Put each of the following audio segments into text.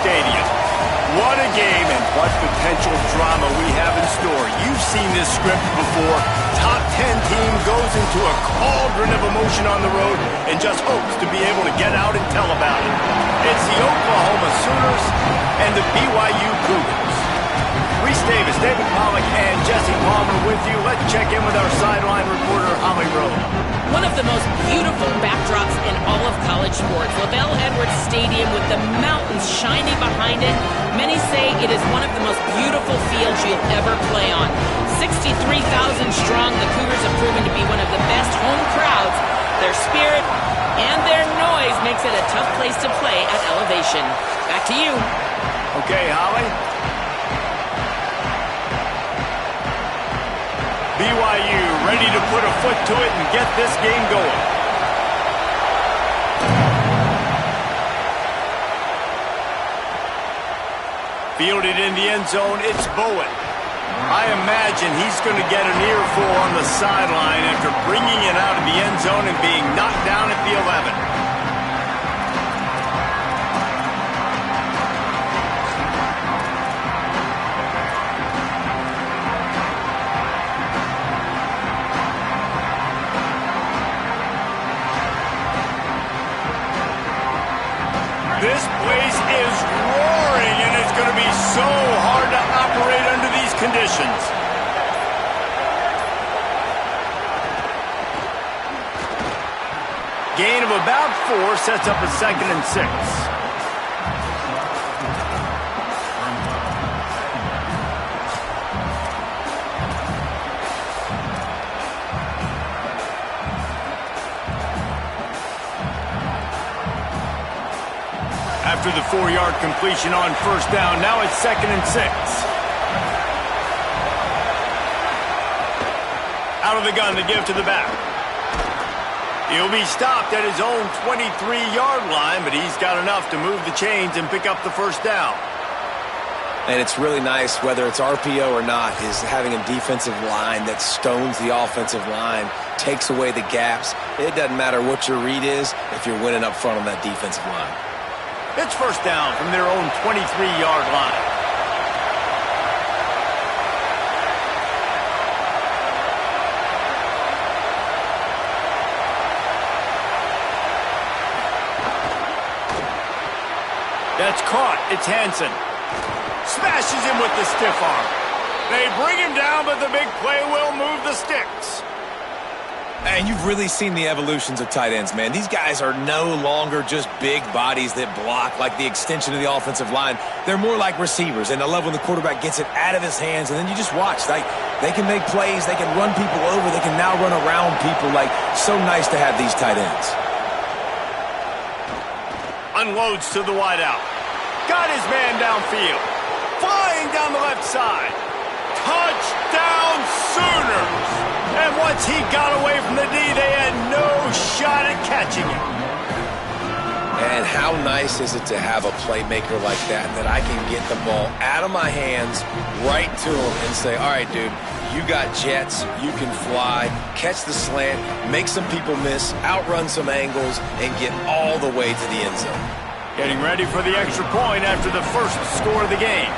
Stadium. What a game and what potential drama we have in store. You've seen this script before. Top 10 team goes into a cauldron of emotion on the road and just hopes to be able to get out and tell about it. It's the Oklahoma Sooners and the BYU Cougars. Reese Davis, David Pollack, and Jesse Palmer with you. Let's check in with our sideline reporter, Holly Rowe. One of the most beautiful backdrops in all of college sports. LaVell Edwards Stadium with the mountains shining behind it. Many say it is one of the most beautiful fields you'll ever play on. 63,000 strong, the Cougars have proven to be one of the best home crowds. Their spirit and their noise makes it a tough place to play at elevation. Back to you. Okay, Holly. BYU ready to put a foot to it and get this game going. Fielded in the end zone, it's Bowen. I imagine he's going to get an earful on the sideline after bringing it out of the end zone and being knocked down at the 11. This place is roaring, and it's going to be so hard to operate under these conditions. Gain of about 4 sets up a 2nd and 6. After the 4-yard completion on first down, now it's 2nd and 6. Out of the gun to give to the back. He'll be stopped at his own 23-yard line, but he's got enough to move the chains and pick up the first down. And it's really nice, whether it's RPO or not, is having a defensive line that stones the offensive line, takes away the gaps. It doesn't matter what your read is if you're winning up front on that defensive line. It's first down from their own 23-yard line. That's caught. It's Hansen. Smashes him with the stiff arm. They bring him down, but the big play will move the sticks. And you've really seen the evolutions of tight ends, man. These guys are no longer just big bodies that block like the extension of the offensive line. They're more like receivers, and I love when the quarterback gets it out of his hands, and then you just watch. They can make plays. They can run people over. They can now run around people. So nice to have these tight ends. Unloads to the wideout. Got his man downfield. Flying down the left side. Touchdown Sooners! And once he got away from the D, they had no shot at catching him. And how nice is it to have a playmaker like that I can get the ball out of my hands right to him and say, all right, dude, you got jets, you can fly, catch the slant, make some people miss, outrun some angles, and get all the way to the end zone. Getting ready for the extra point after the first score of the game.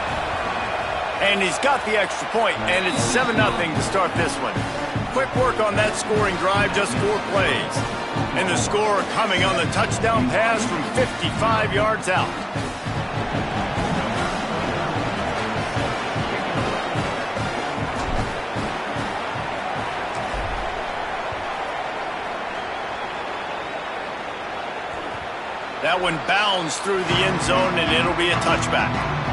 And he's got the extra point, and it's 7-0 to start this one. Quick work on that scoring drive, just 4 plays. And the score coming on the touchdown pass from 55 yards out. That one bounds through the end zone, and it'll be a touchback.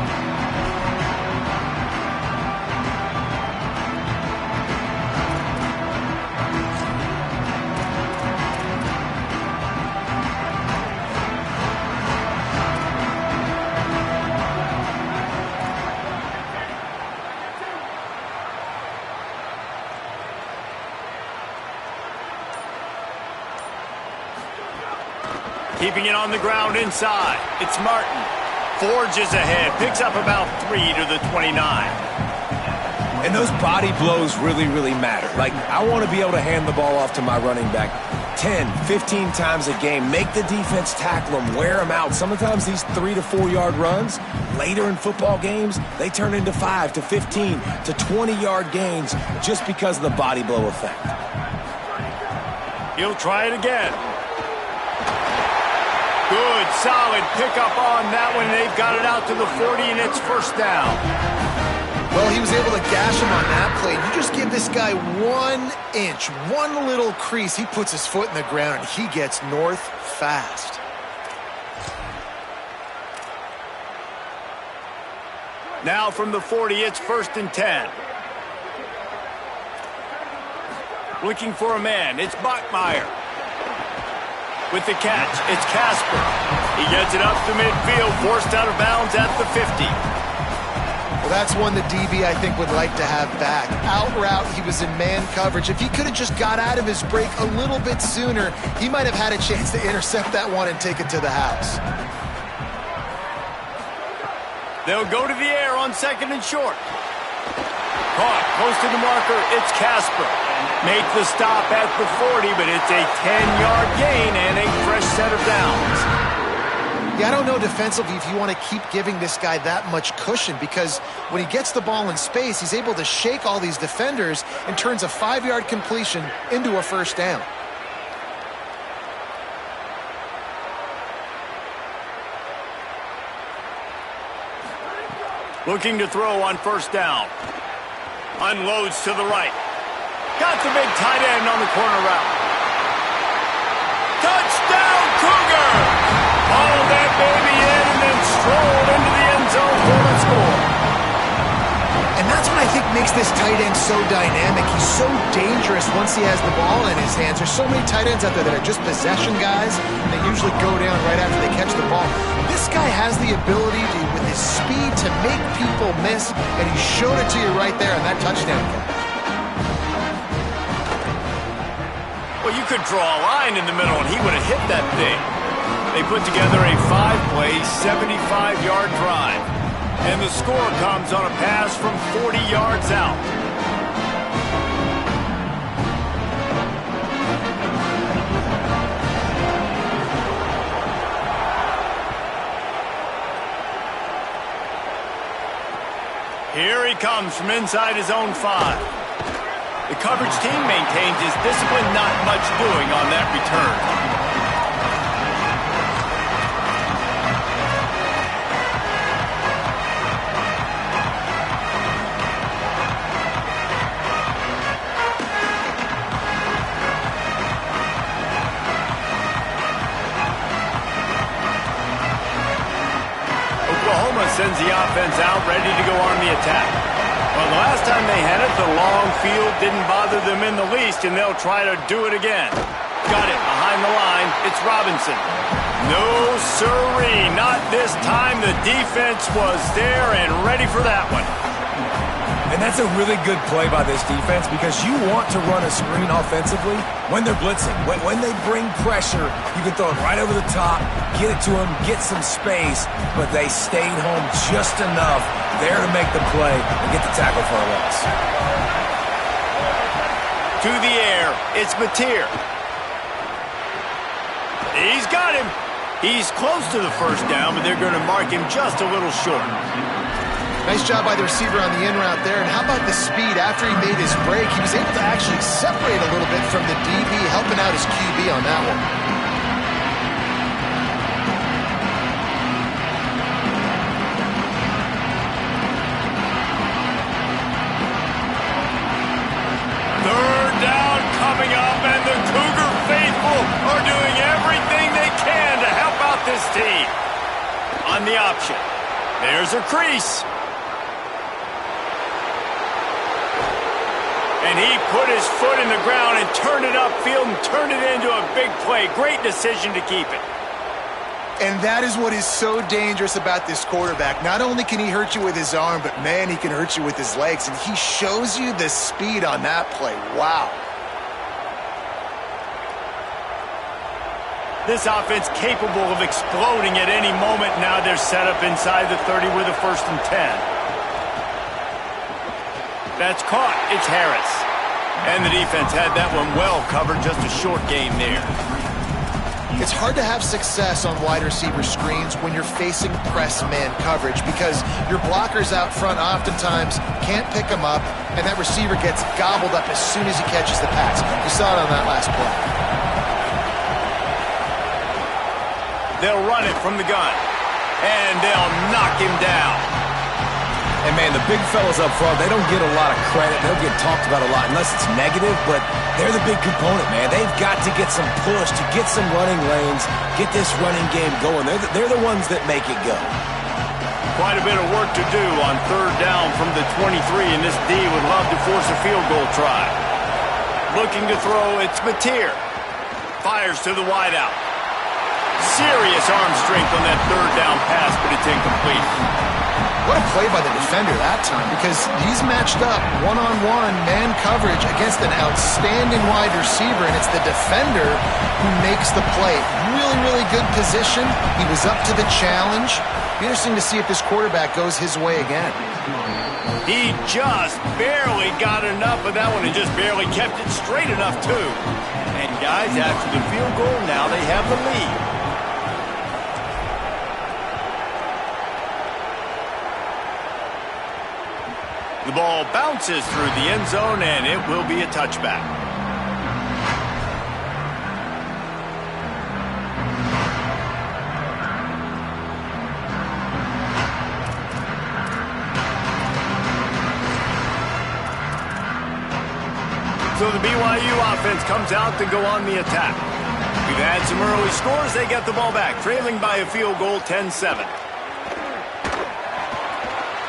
Keeping it on the ground inside. It's Martin. Forges ahead. Picks up about 3 to the 29. And those body blows really, really matter. I want to be able to hand the ball off to my running back. 10, 15 times a game. Make the defense tackle them, wear them out. Sometimes these 3 to 4 yard runs, later in football games, they turn into 5 to 15 to 20 yard gains just because of the body blow effect. He'll try it again. Good, solid pickup on that one. They've got it out to the 40, and it's first down. Well, he was able to gash him on that play. You just give this guy 1 inch, one little crease. He puts his foot in the ground, and he gets north fast. Now from the 40, it's 1st and 10. Looking for a man, it's Bachmeier. With the catch, it's Casper. He gets it up to midfield, forced out of bounds at the 50. Well, that's one the DB, I think, would like to have back. Out route, he was in man coverage. If he could have just got out of his break a little bit sooner, he might have had a chance to intercept that one and take it to the house. They'll go to the air on 2nd and short. Caught, close to the marker, it's Casper. Make the stop at the 40, but it's a 10-yard gain and a fresh set of downs. Yeah, I don't know defensively if you want to keep giving this guy that much cushion, because when he gets the ball in space, he's able to shake all these defenders and turns a 5-yard completion into a first down. Looking to throw on first down. Unloads to the right. Got the big tight end on the corner route. Touchdown, Cougar! Hauled that baby in and then strolled into the end zone for the score. And that's what I think makes this tight end so dynamic. He's so dangerous once he has the ball in his hands. There's so many tight ends out there that are just possession guys. They usually go down right after they catch the ball. This guy has the ability to, with his speed, to make people miss, and he showed it to you right there on that touchdown catch. Well, you could draw a line in the middle, and he would have hit that thing. They put together a 5-play, 75-yard drive. And the score comes on a pass from 40 yards out. Here he comes from inside his own 5. The coverage team maintains his discipline, not much doing on that return. Sends the offense out, ready to go on the attack. Well, the last time they had it, the long field didn't bother them in the least, and they'll try to do it again. Got it behind the line. It's Robinson. No siree, not this time. The defense was there and ready for that one. And that's a really good play by this defense, because you want to run a screen offensively when they're blitzing. When they bring pressure, you can throw it right over the top, get it to them, get some space, but they stayed home just enough there to make the play and get the tackle for a loss. To the air, it's Mateer. He's got him. He's close to the first down, but they're going to mark him just a little short. Nice job by the receiver on the in route there. And how about the speed after he made his break? He was able to actually separate a little bit from the DB, helping out his QB on that one. Third down coming up, and the Cougar faithful are doing everything they can to help out this team. On the option, there's a crease. And he put his foot in the ground and turned it upfield and turned it into a big play. Great decision to keep it. And that is what is so dangerous about this quarterback. Not only can he hurt you with his arm, but, man, he can hurt you with his legs. And he shows you the speed on that play. Wow. This offense capable of exploding at any moment. Now they're set up inside the 30 with a 1st and 10. That's caught. It's Harris. And the defense had that one well covered, just a short game there. It's hard to have success on wide receiver screens when you're facing press man coverage because your blockers out front oftentimes can't pick them up, and that receiver gets gobbled up as soon as he catches the pass. We saw it on that last play. They'll run it from the gun, and they'll knock him down. And, man, the big fellas up front, they don't get a lot of credit. They'll get talked about a lot unless it's negative, but they're the big component, man. They've got to get some push, to get some running lanes, get this running game going. They're the ones that make it go. Quite a bit of work to do on third down from the 23, and this D would love to force a field goal try. Looking to throw, it's Mateer. Fires to the wideout. Serious arm strength on that third down pass, but it's incomplete. What a play by the defender that time, because he's matched up one-on-one man coverage against an outstanding wide receiver, and it's the defender who makes the play. Really, really good position. He was up to the challenge. Be interesting to see if this quarterback goes his way again. He just barely got enough of that one and just barely kept it straight enough, too. And, guys, after the field goal, now they have the lead. The ball bounces through the end zone, and it will be a touchback. So the BYU offense comes out to go on the attack. We've had some early scores. They get the ball back, trailing by a field goal, 10-7.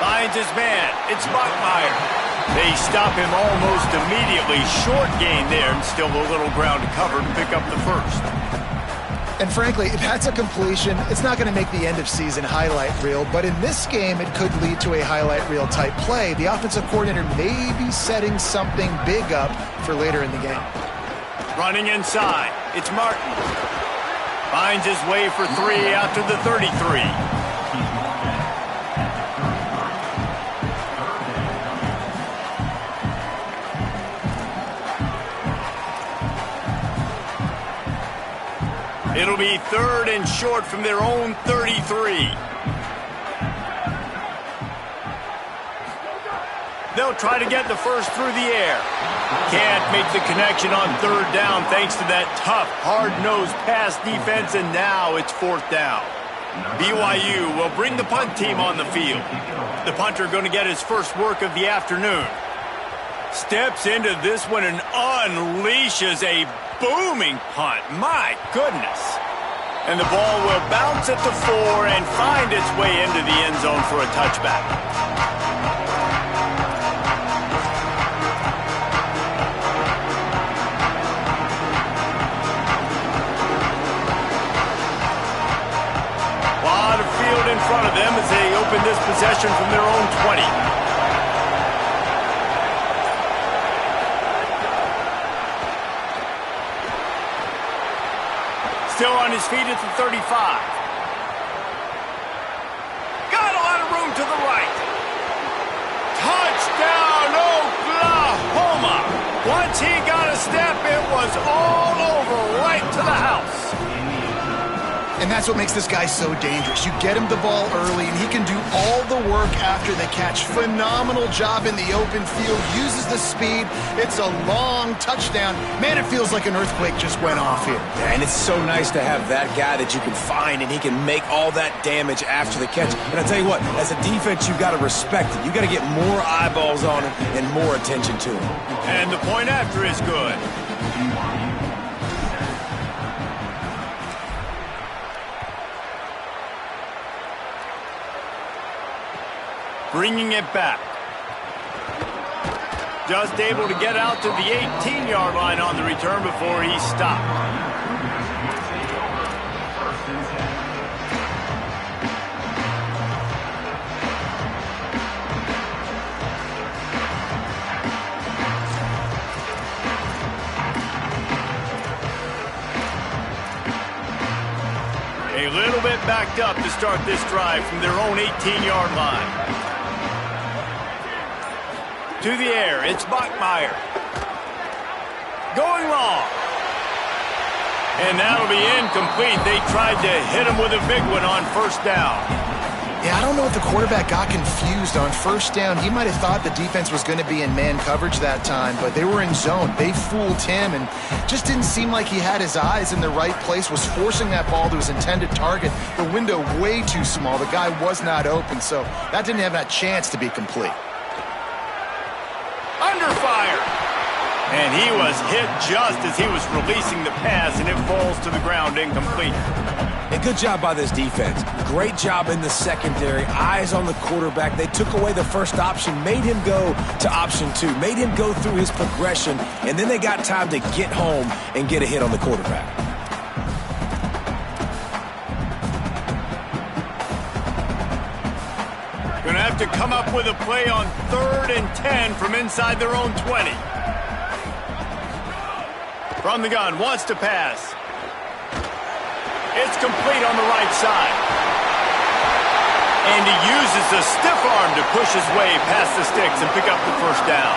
Finds his man. It's Bachmeier. They stop him almost immediately. Short gain there, and still a little ground to cover to pick up the first. And frankly, if that's a completion, it's not going to make the end-of-season highlight reel, but in this game, it could lead to a highlight reel type play. The offensive coordinator may be setting something big up for later in the game. Running inside. It's Martin. Finds his way for 3 out to the 33. It'll be 3rd and short from their own 33. They'll try to get the first through the air. Can't make the connection on 3rd down thanks to that tough, hard-nosed pass defense, and now it's 4th down. BYU will bring the punt team on the field. The punter going to get his first work of the afternoon. Steps into this one and unleashes a booming punt. My goodness. And the ball will bounce at the 4 and find its way into the end zone for a touchback. A lot of field in front of them as they open this possession from their own 20. Still on his feet at the 35. Got a lot of room to the right. Touchdown, Oklahoma. Once he got a step, it was all over right to the house. And that's what makes this guy so dangerous. You get him the ball early, and he can do all the work after the catch. Phenomenal job in the open field. Uses the speed. It's a long touchdown. Man, it feels like an earthquake just went off here. Yeah, and it's so nice to have that guy that you can find, and he can make all that damage after the catch. And I tell you what, as a defense, you've got to respect it. You've got to get more eyeballs on him and more attention to him. And the point after is good. Bringing it back. Just able to get out to the 18-yard line on the return before he stopped. A little bit backed up to start this drive from their own 18-yard line. To the air, it's Bachmeier. Going long. And that'll be incomplete. They tried to hit him with a big one on first down. Yeah, I don't know if the quarterback got confused on first down. He might have thought the defense was going to be in man coverage that time, but they were in zone. They fooled him and just didn't seem like he had his eyes in the right place, was forcing that ball to his intended target. The window way too small. The guy was not open, so that didn't have that chance to be complete. Under fire. And he was hit just as he was releasing the pass, and it falls to the ground incomplete. And good job by this defense. Great job in the secondary. Eyes on the quarterback. They took away the first option, made him go to option 2, made him go through his progression, and then they got time to get home and get a hit on the quarterback. Going to have to come up with a play on 3rd and 10 from inside their own 20. From the gun, wants to pass. It's complete on the right side. And he uses the stiff arm to push his way past the sticks and pick up the first down.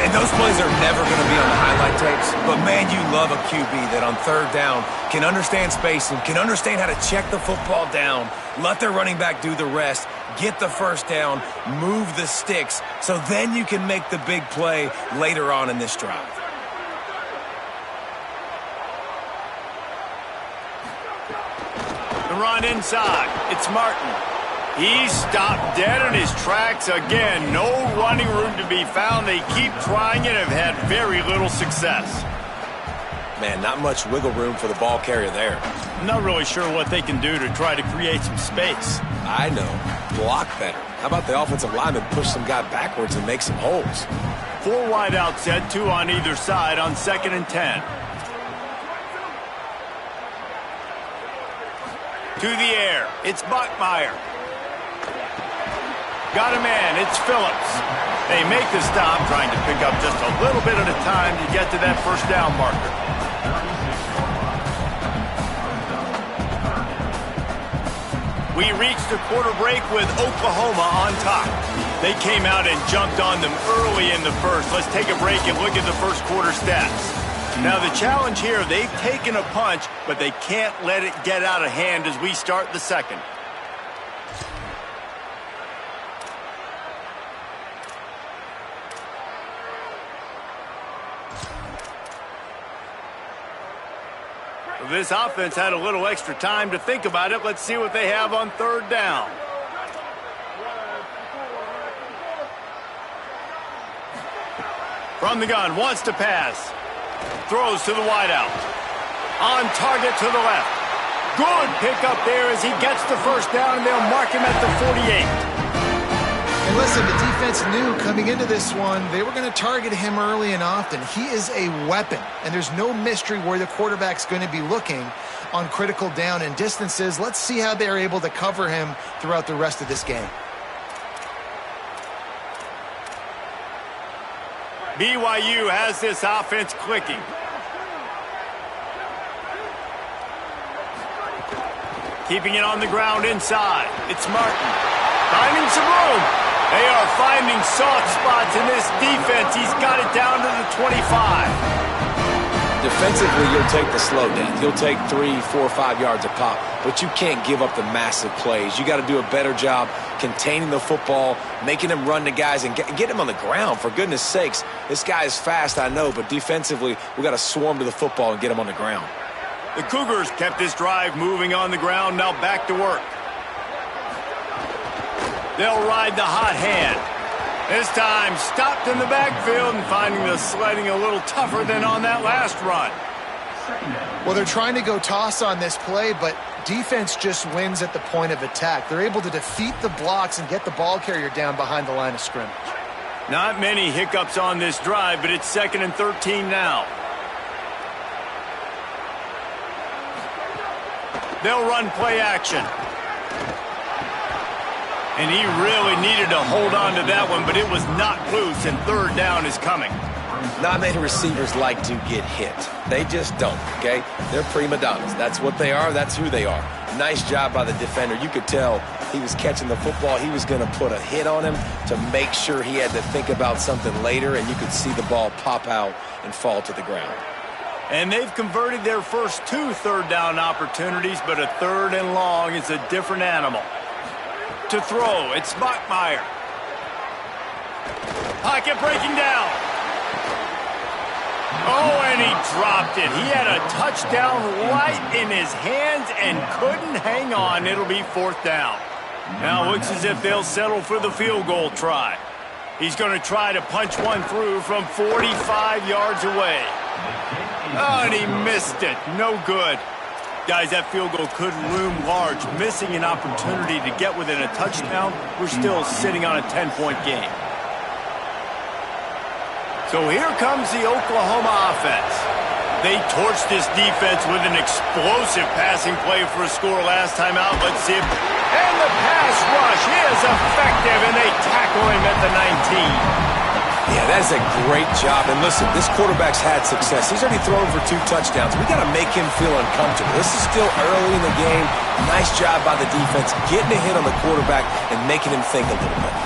And those plays are never going to be on the highlight tapes, but man, you love a QB that on 3rd down can understand spacing, can understand how to check the football down, let their running back do the rest, get the first down, move the sticks, so then you can make the big play later on in this drive. The run inside. It's Martin. He's stopped dead in his tracks again. No running room to be found. They keep trying and have had very little success. Man, not much wiggle room for the ball carrier there. I'm not really sure what they can do to try to create some space. I know. Block better. How about the offensive lineman push some guy backwards and make some holes? 4 wide out set, 2 on either side on 2nd and 10. To the air. It's Bachmeier. Got a man. It's Phillips. They make the stop, trying to pick up just a little bit at a time to get to that first down marker. We reached the quarter break with Oklahoma on top. They came out and jumped on them early in the first. Let's take a break and look at the first quarter stats. Now the challenge here, they've taken a punch, but they can't let it get out of hand as we start the second. This offense had a little extra time to think about it. Let's see what they have on 3rd down. From the gun, wants to pass. Throws to the wideout. On target to the left. Good pickup there as he gets the first down, and they'll mark him at the 48. And listen, the defense knew coming into this one, they were going to target him early and often. He is a weapon, and there's no mystery where the quarterback's going to be looking on critical down and distances. Let's see how they're able to cover him throughout the rest of this game. BYU has this offense clicking. Keeping it on the ground inside. It's Martin. Finding some room. They are finding soft spots in this defense. He's got it down to the 25. Defensively, you'll take the slow down. You'll take 3, 4, 5 yards a pop, but you can't give up the massive plays. You got to do a better job containing the football, making him run to guys, and get him on the ground, for goodness sakes. This guy is fast, I know, but defensively, we got to swarm to the football and get him on the ground. The Cougars kept this drive moving on the ground, now back to work. They'll ride the hot hand. This time stopped in the backfield and finding the sledding a little tougher than on that last run. Well, they're trying to go toss on this play, but defense just wins at the point of attack. They're able to defeat the blocks and get the ball carrier down behind the line of scrimmage. Not many hiccups on this drive, but it's 2nd and 13 now. They'll run play action. And he really needed to hold on to that one, but it was not loose, and 3rd down is coming. Not many receivers like to get hit. They just don't, okay? They're prima donnas. That's what they are. That's who they are. Nice job by the defender. You could tell he was catching the football, he was going to put a hit on him to make sure he had to think about something later, and you could see the ball pop out and fall to the ground. And they've converted their first 2 third-down opportunities, but a 3rd and long is a different animal. To throw, it's Bachmeier. Pocket breaking down. Oh, and he dropped it. He had a touchdown right in his hands and couldn't hang on. It'll be 4th down. Now it looks as if they'll settle for the field goal try. He's going to try to punch one through from 45 yards away. Oh, and he missed it. No good. Guys, that field goal could loom large. Missing an opportunity to get within a touchdown, we're still sitting on a 10-point game. So here comes the Oklahoma offense. They torched this defense with an explosive passing play for a score last time out. Let's see if... And the pass rush is effective, and they tackle him at the 19. Yeah, that's a great job. And listen, this quarterback's had success. He's already thrown for 2 touchdowns. We got to make him feel uncomfortable. This is still early in the game. Nice job by the defense, getting a hit on the quarterback and making him think a little bit.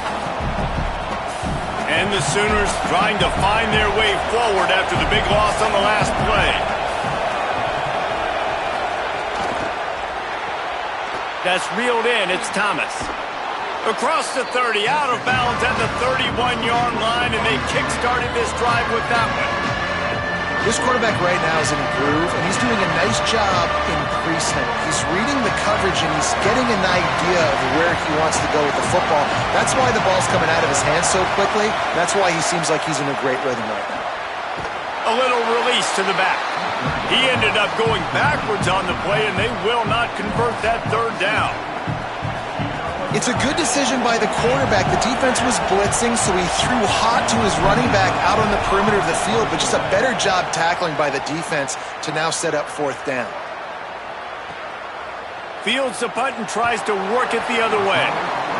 And the Sooners trying to find their way forward after the big loss on the last play. That's reeled in. It's Thomas. Across the 30, out of bounds at the 31-yard line, and they kick-started this drive with that one. This quarterback right now is in a groove, and he's doing a nice job in pre-snap. He's reading the coverage, and he's getting an idea of where he wants to go with the football. That's why the ball's coming out of his hands so quickly. That's why he seems like he's in a great rhythm right now. A little release to the back. He ended up going backwards on the play, and they will not convert that 3rd down. It's a good decision by the quarterback. The defense was blitzing, so he threw hot to his running back out on the perimeter of the field, but just a better job tackling by the defense to now set up 4th down. Fields the punt and tries to work it the other way.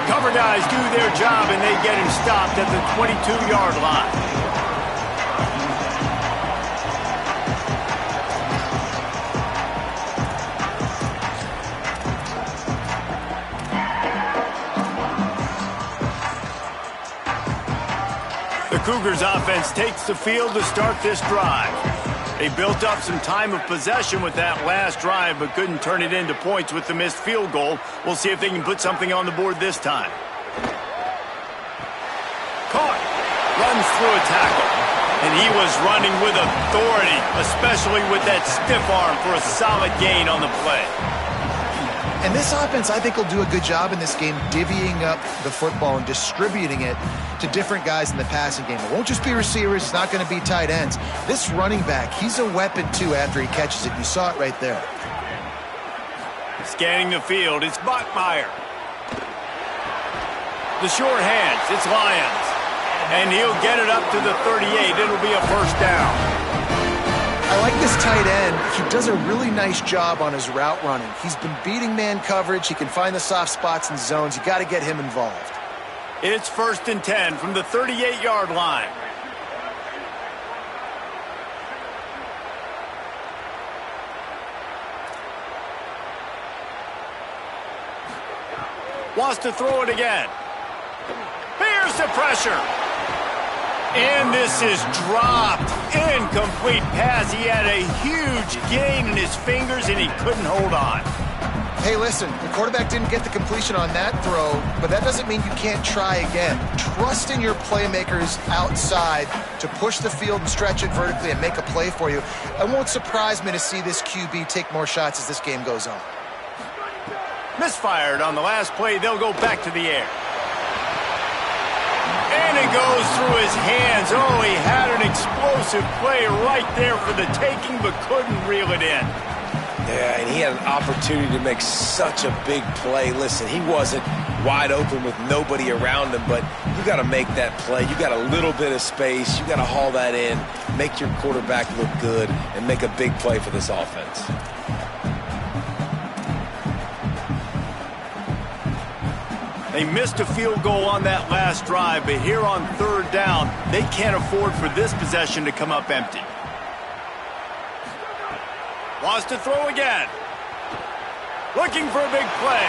Cover guys do their job, and they get him stopped at the 22-yard line. The Cougars offense takes the field to start this drive. They built up some time of possession with that last drive, but couldn't turn it into points with the missed field goal. We'll see if they can put something on the board this time. Caught. Runs through a tackle. And he was running with authority, especially with that stiff arm for a solid gain on the play. And this offense, I think, will do a good job in this game divvying up the football and distributing it to different guys in the passing game. It won't just be receivers. It's not going to be tight ends. This running back, he's a weapon, too, after he catches it. You saw it right there. Scanning the field, it's Bachmeier. The short hands, it's Lyons. And he'll get it up to the 38. It'll be a 1st down. I like this tight end. He does a really nice job on his route running. He's been beating man coverage. He can find the soft spots and zones. You got to get him involved. It's 1st and 10 from the 38-yard line. Wants to throw it again. Here's the pressure. And this is dropped. Incomplete pass. He had a huge gain in his fingers, and he couldn't hold on. Hey, listen, the quarterback didn't get the completion on that throw, but that doesn't mean you can't try again. Trust in your playmakers outside to push the field and stretch it vertically and make a play for you. It won't surprise me to see this QB take more shots as this game goes on. Misfired on the last play. They'll go back to the air. And it goes through his hands. Oh, he had an explosive play right there for the taking, but couldn't reel it in. Yeah, and he had an opportunity to make such a big play. Listen, he wasn't wide open with nobody around him, but you got to make that play. You got a little bit of space. You got to haul that in, make your quarterback look good, and make a big play for this offense. They missed a field goal on that last drive, but here on 3rd down, they can't afford for this possession to come up empty. Wants to throw again. Looking for a big play.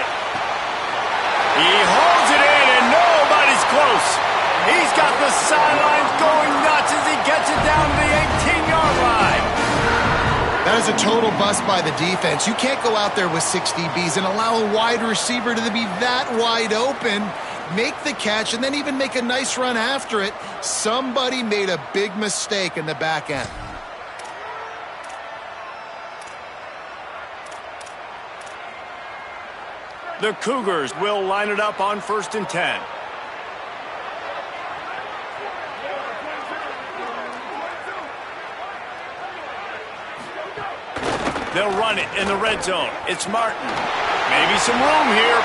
He's got the sidelines going nuts as he gets it down to the 18-yard line. That is a total bust by the defense. You can't go out there with 6 DBs and allow a wide receiver to be that wide open, make the catch, and then even make a nice run after it. Somebody made a big mistake in the back end. The Cougars will line it up on 1st and 10. They'll run it in the red zone. It's Martin. Maybe some room here.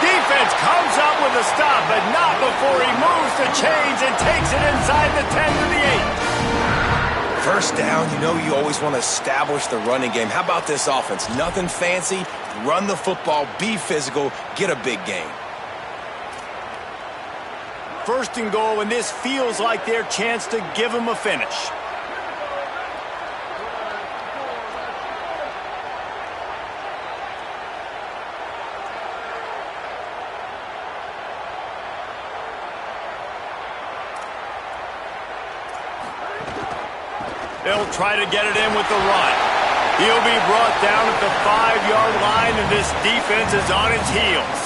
Defense comes up with a stop, but not before he moves the chains and takes it inside the 10 to the 8. First down, you know you always want to establish the running game. How about this offense? Nothing fancy. Run the football, be physical, get a big gain. 1st and goal, and this feels like their chance to give them a finish. They'll try to get it in with the run. He'll be brought down at the 5-yard line, and this defense is on its heels.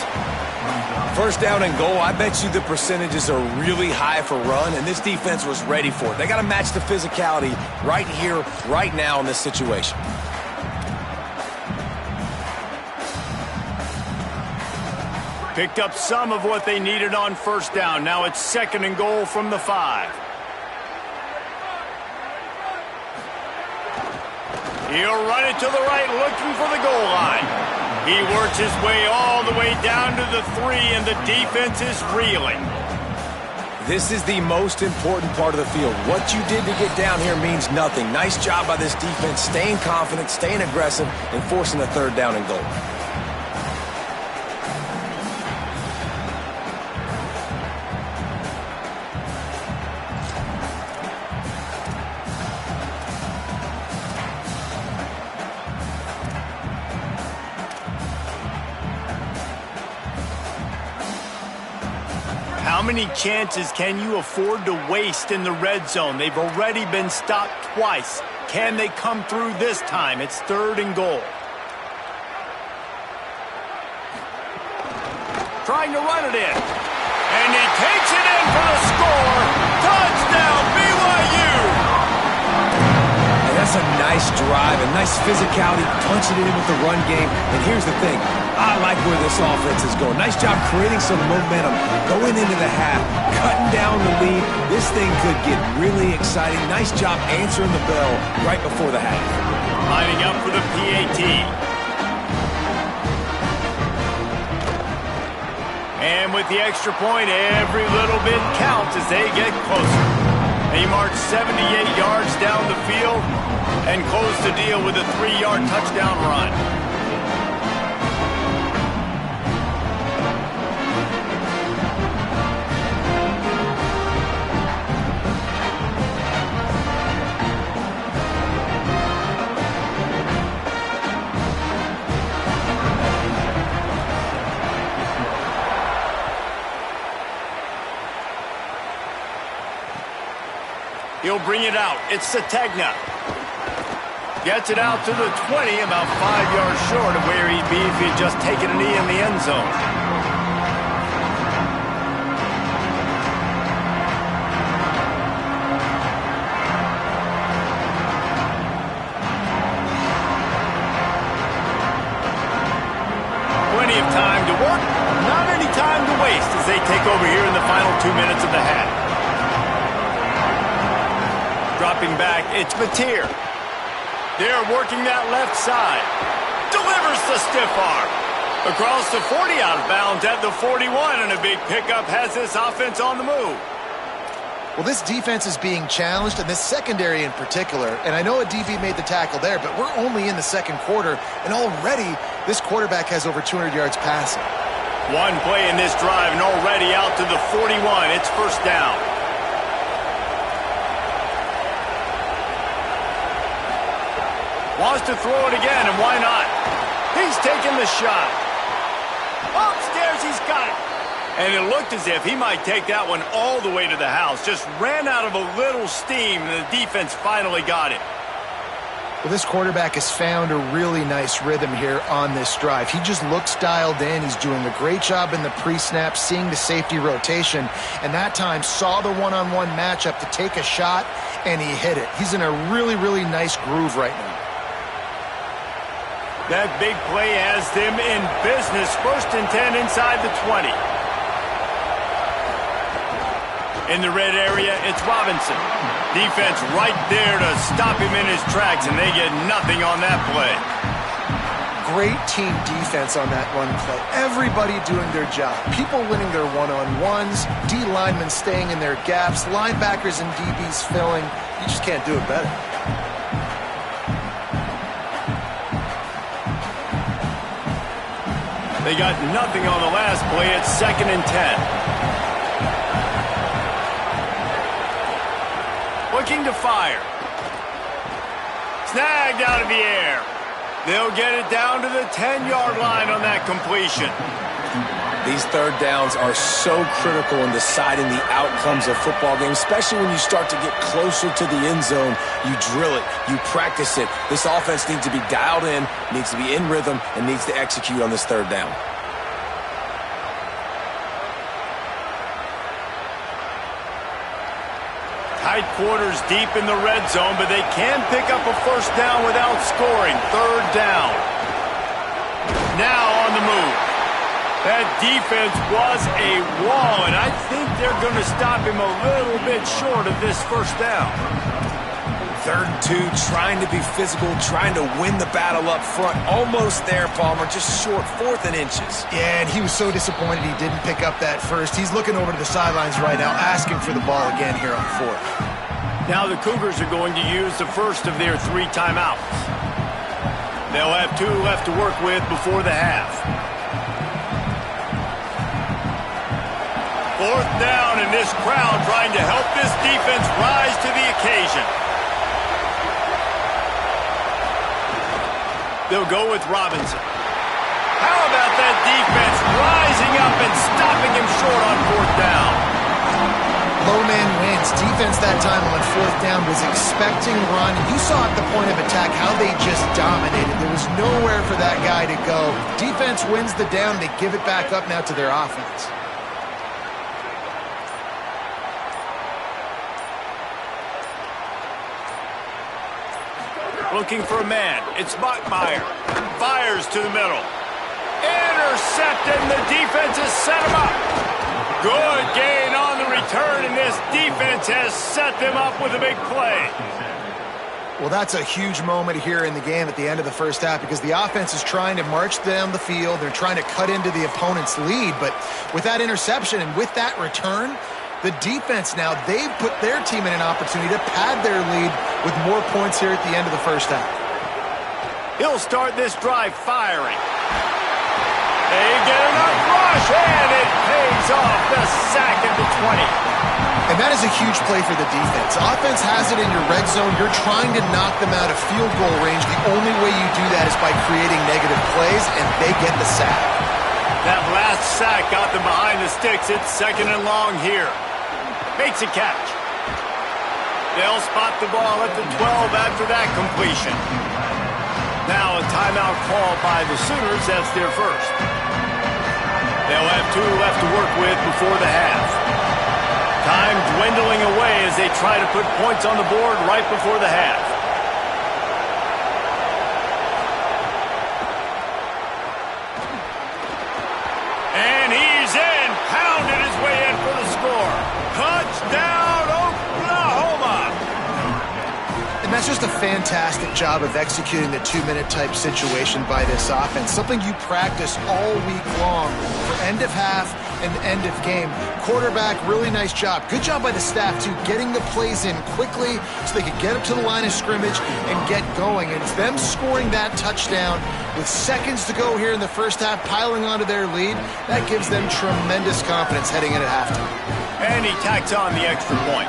1st down and goal, I bet you the percentages are really high for run, and this defense was ready for it. They got to match the physicality right here, right now in this situation. Picked up some of what they needed on 1st down. Now it's 2nd and goal from the 5. He'll run it to the right, looking for the goal line. He works his way all the way down to the 3, and the defense is reeling. This is the most important part of the field. What you did to get down here means nothing. Nice job by this defense, staying confident, staying aggressive, and forcing a 3rd down and goal. How many chances can you afford to waste in the red zone? They've already been stopped twice. Can they come through this time? It's 3rd and goal. Trying to run it in. And he takes it in for the score. Touchdown, BYU! And that's a nice drive, a nice physicality, punching it in with the run game. And here's the thing. I like where this offense is going. Nice job creating some momentum, going into the half, cutting down the lead. This thing could get really exciting. Nice job answering the bell right before the half. Lining up for the PAT. And with the extra point, every little bit counts as they get closer. They march 78 yards down the field and close the deal with a 3-yard touchdown run. He'll bring it out. It's Sategna. Gets it out to the 20, about 5 yards short of where he'd be if he'd just taken a knee in the end zone. Plenty of time to work, not any time to waste as they take over here in the final 2 minutes of the half. Dropping back, it's Mateer. They're working that left side. Delivers the stiff arm. Across the 40, out of bounds at the 41, and a big pickup has this offense on the move. Well, this defense is being challenged, and this secondary in particular. And I know a DB made the tackle there, but we're only in the 2nd quarter, and already this quarterback has over 200 yards passing. One play in this drive, and already out to the 41. It's 1st down. Wants to throw it again, and why not? He's taking the shot. Upstairs, he's got it. And it looked as if he might take that one all the way to the house. Just ran out of a little steam, and the defense finally got it. Well, this quarterback has found a really nice rhythm here on this drive. He just looks dialed in. He's doing a great job in the pre-snap, seeing the safety rotation, and that time saw the one-on-one matchup to take a shot, and he hit it. He's in a really, really nice groove right now. That big play has them in business. 1st and 10 inside the 20. In the red area, it's Robinson. Defense right there to stop him in his tracks, and they get nothing on that play. Great team defense on that run play. Everybody doing their job. People winning their one-on-ones, D linemen staying in their gaps, linebackers and DBs filling. You just can't do it better. They got nothing on the last play. It's 2nd and 10. Looking to fire. Snagged out of the air. They'll get it down to the 10-yard line on that completion. These third downs are so critical in deciding the outcomes of football games, especially when you start to get closer to the end zone. You drill it. You practice it. This offense needs to be dialed in, needs to be in rhythm, and needs to execute on this third down. Tight quarters deep in the red zone, but they can pick up a 1st down without scoring. 3rd down. Now on the move. That defense was a wall, and I think they're going to stop him a little bit short of this 1st down. 3rd and 2, trying to be physical, trying to win the battle up front. Almost there, Palmer, just short, 4th and inches. Yeah, and he was so disappointed he didn't pick up that first. He's looking over to the sidelines right now, asking for the ball again here on 4th. Now the Cougars are going to use the first of their 3 timeouts. They'll have 2 left to work with before the half. 4th down, and this crowd trying to help this defense rise to the occasion. They'll go with Robinson. How about that defense rising up and stopping him short on 4th down? Low man wins. Defense that time on 4th down was expecting run. You saw at the point of attack how they just dominated. There was nowhere for that guy to go. Defense wins the down. They give it back up now to their offense. Looking for a man. It's Bachmeier. Fires to the middle. Intercepted, and the defense has set him up. Good gain on the return, and this defense has set them up with a big play. Well, that's a huge moment here in the game at the end of the 1st half because the offense is trying to march down the field. They're trying to cut into the opponent's lead, but with that interception and with that return, the defense now, they've put their team in an opportunity to pad their lead with more points here at the end of the 1st half. He'll start this drive firing. They get enough rush, and it pays off. The sack at the 20. And that is a huge play for the defense. Offense has it in your red zone. You're trying to knock them out of field goal range. The only way you do that is by creating negative plays, and they get the sack. That last sack got them behind the sticks. It's 2nd and long here. Makes a catch. They'll spot the ball at the 12 after that completion. Now a timeout call by the Sooners. That's their first. They'll have 2 left to work with before the half. Time dwindling away as they try to put points on the board right before the half. And he's in. Pounded his way in for the score. Touchdown, Oklahoma! And that's just a fantastic job of executing the 2-minute type situation by this offense. Something you practice all week long for end of half and end of game. Quarterback, really nice job. Good job by the staff, too, getting the plays in quickly so they could get up to the line of scrimmage and get going. And it's them scoring that touchdown with seconds to go here in the 1st half, piling onto their lead. That gives them tremendous confidence heading in at halftime. And he tacks on the extra point.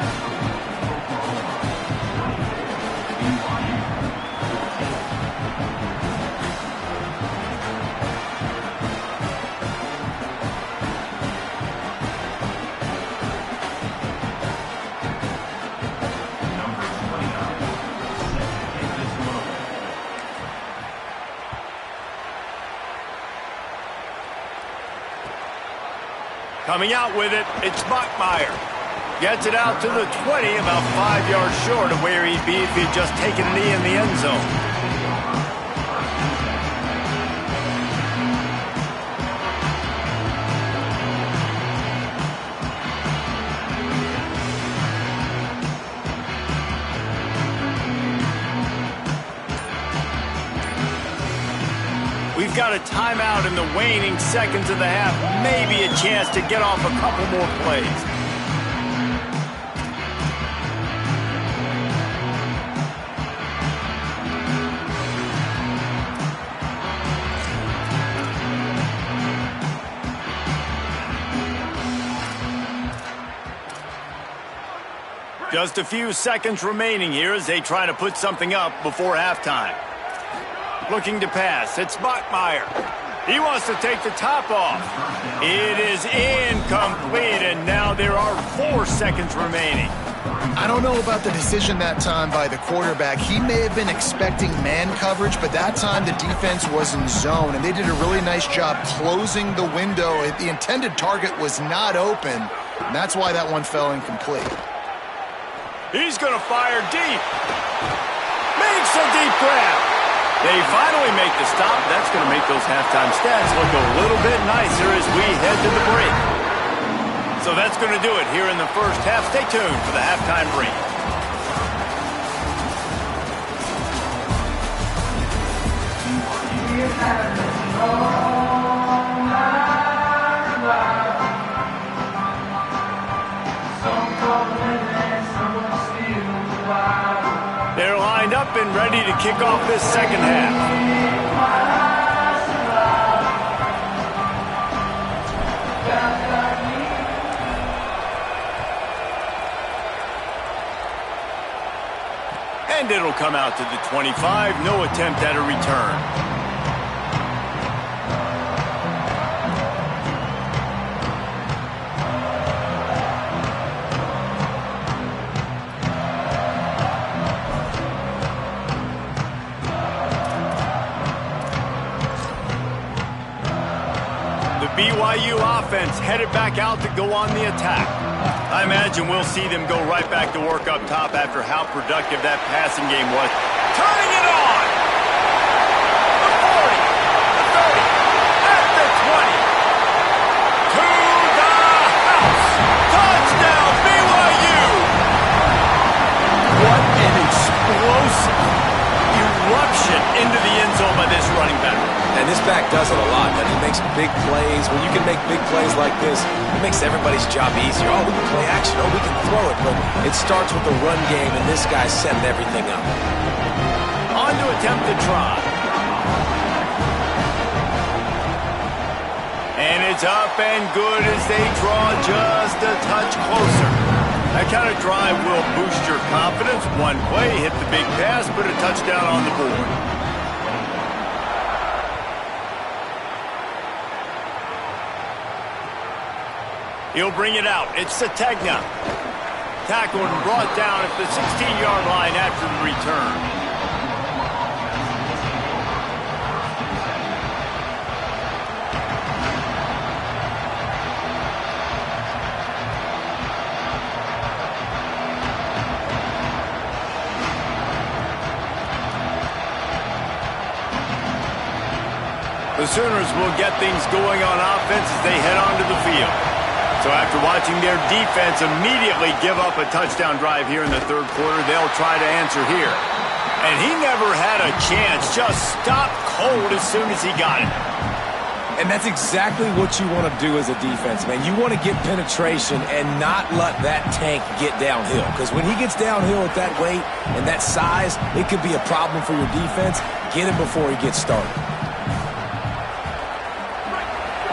Coming out with it, it's Bachmeier. Gets it out to the 20, about 5 yards short of where he'd be if he'd just taken a knee in the end zone. We've got a timeout in the waning seconds of the half. Maybe a chance to get off a couple more plays. Just a few seconds remaining here as they try to put something up before halftime. Looking to pass. It's Bachmeier. He wants to take the top off. It is incomplete, and now there are 4 seconds remaining. I don't know about the decision that time by the quarterback. He may have been expecting man coverage, but that time the defense was in zone, and they did a really nice job closing the window. The intended target was not open, and that's why that one fell incomplete. He's going to fire deep. Makes a deep grab. They finally make the stop. That's going to make those halftime stats look a little bit nicer as we head to the break. So that's going to do it here in the first half. Stay tuned for the halftime break. They're lined up and ready to kick off this second half. And it'll come out to the 25. No attempt at a return. BYU offense headed back out to go on the attack. I imagine we'll see them go right back to work up top after how productive that passing game was. Turning it on! The 40, the 30, at the 20. To the house! Touchdown, BYU! What an explosive eruption into the end zone by this running back. And this back does it a lot, man. He makes big plays. When you can make big plays like this, it makes everybody's job easier. Oh, we can play action. Oh, we can throw it. But it starts with the run game, and this guy's setting everything up. On to attempt to try. And it's up and good as they draw just a touch closer. That kind of drive will boost your confidence. One play, hit the big pass, put a touchdown on the board. He'll bring it out. It's Sategna. Tackled and brought down at the 16-yard line after the return. The Sooners will get things going on offense as they head onto the field. So after watching their defense immediately give up a touchdown drive here in the third quarter, they'll try to answer here. And he never had a chance, just stopped cold as soon as he got it. And that's exactly what you want to do as a defense, man. You want to get penetration and not let that tank get downhill. Because when he gets downhill at that weight and that size, it could be a problem for your defense. Get him before he gets started.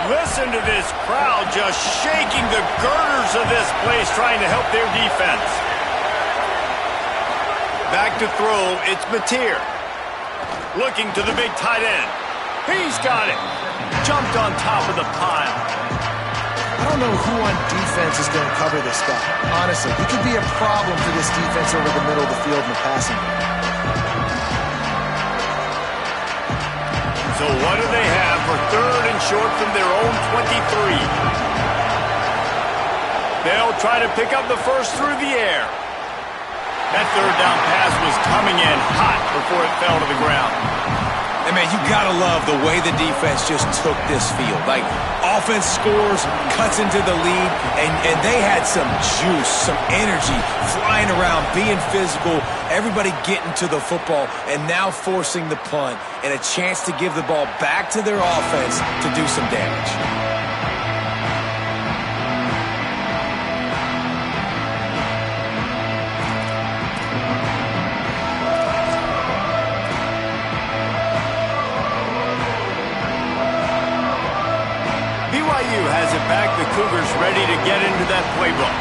Listen to this crowd just shaking the girders of this place trying to help their defense. Back to throw, it's Mateer. Looking to the big tight end. He's got it. Jumped on top of the pile. I don't know who on defense is going to cover this guy. Honestly, he could be a problem for this defense over the middle of the field in the passing game. So what do they have for third and short from their own 23? They'll try to pick up the first through the air. That third down pass was coming in hot before it fell to the ground. And, man, you got to love the way the defense just took this field. Like, offense scores, cuts into the lead, and they had some juice, some energy, flying around, being physical, everybody getting to the football, and now forcing the punt and a chance to give the ball back to their offense to do some damage. BYU has it back. The Cougars ready to get into that playbook.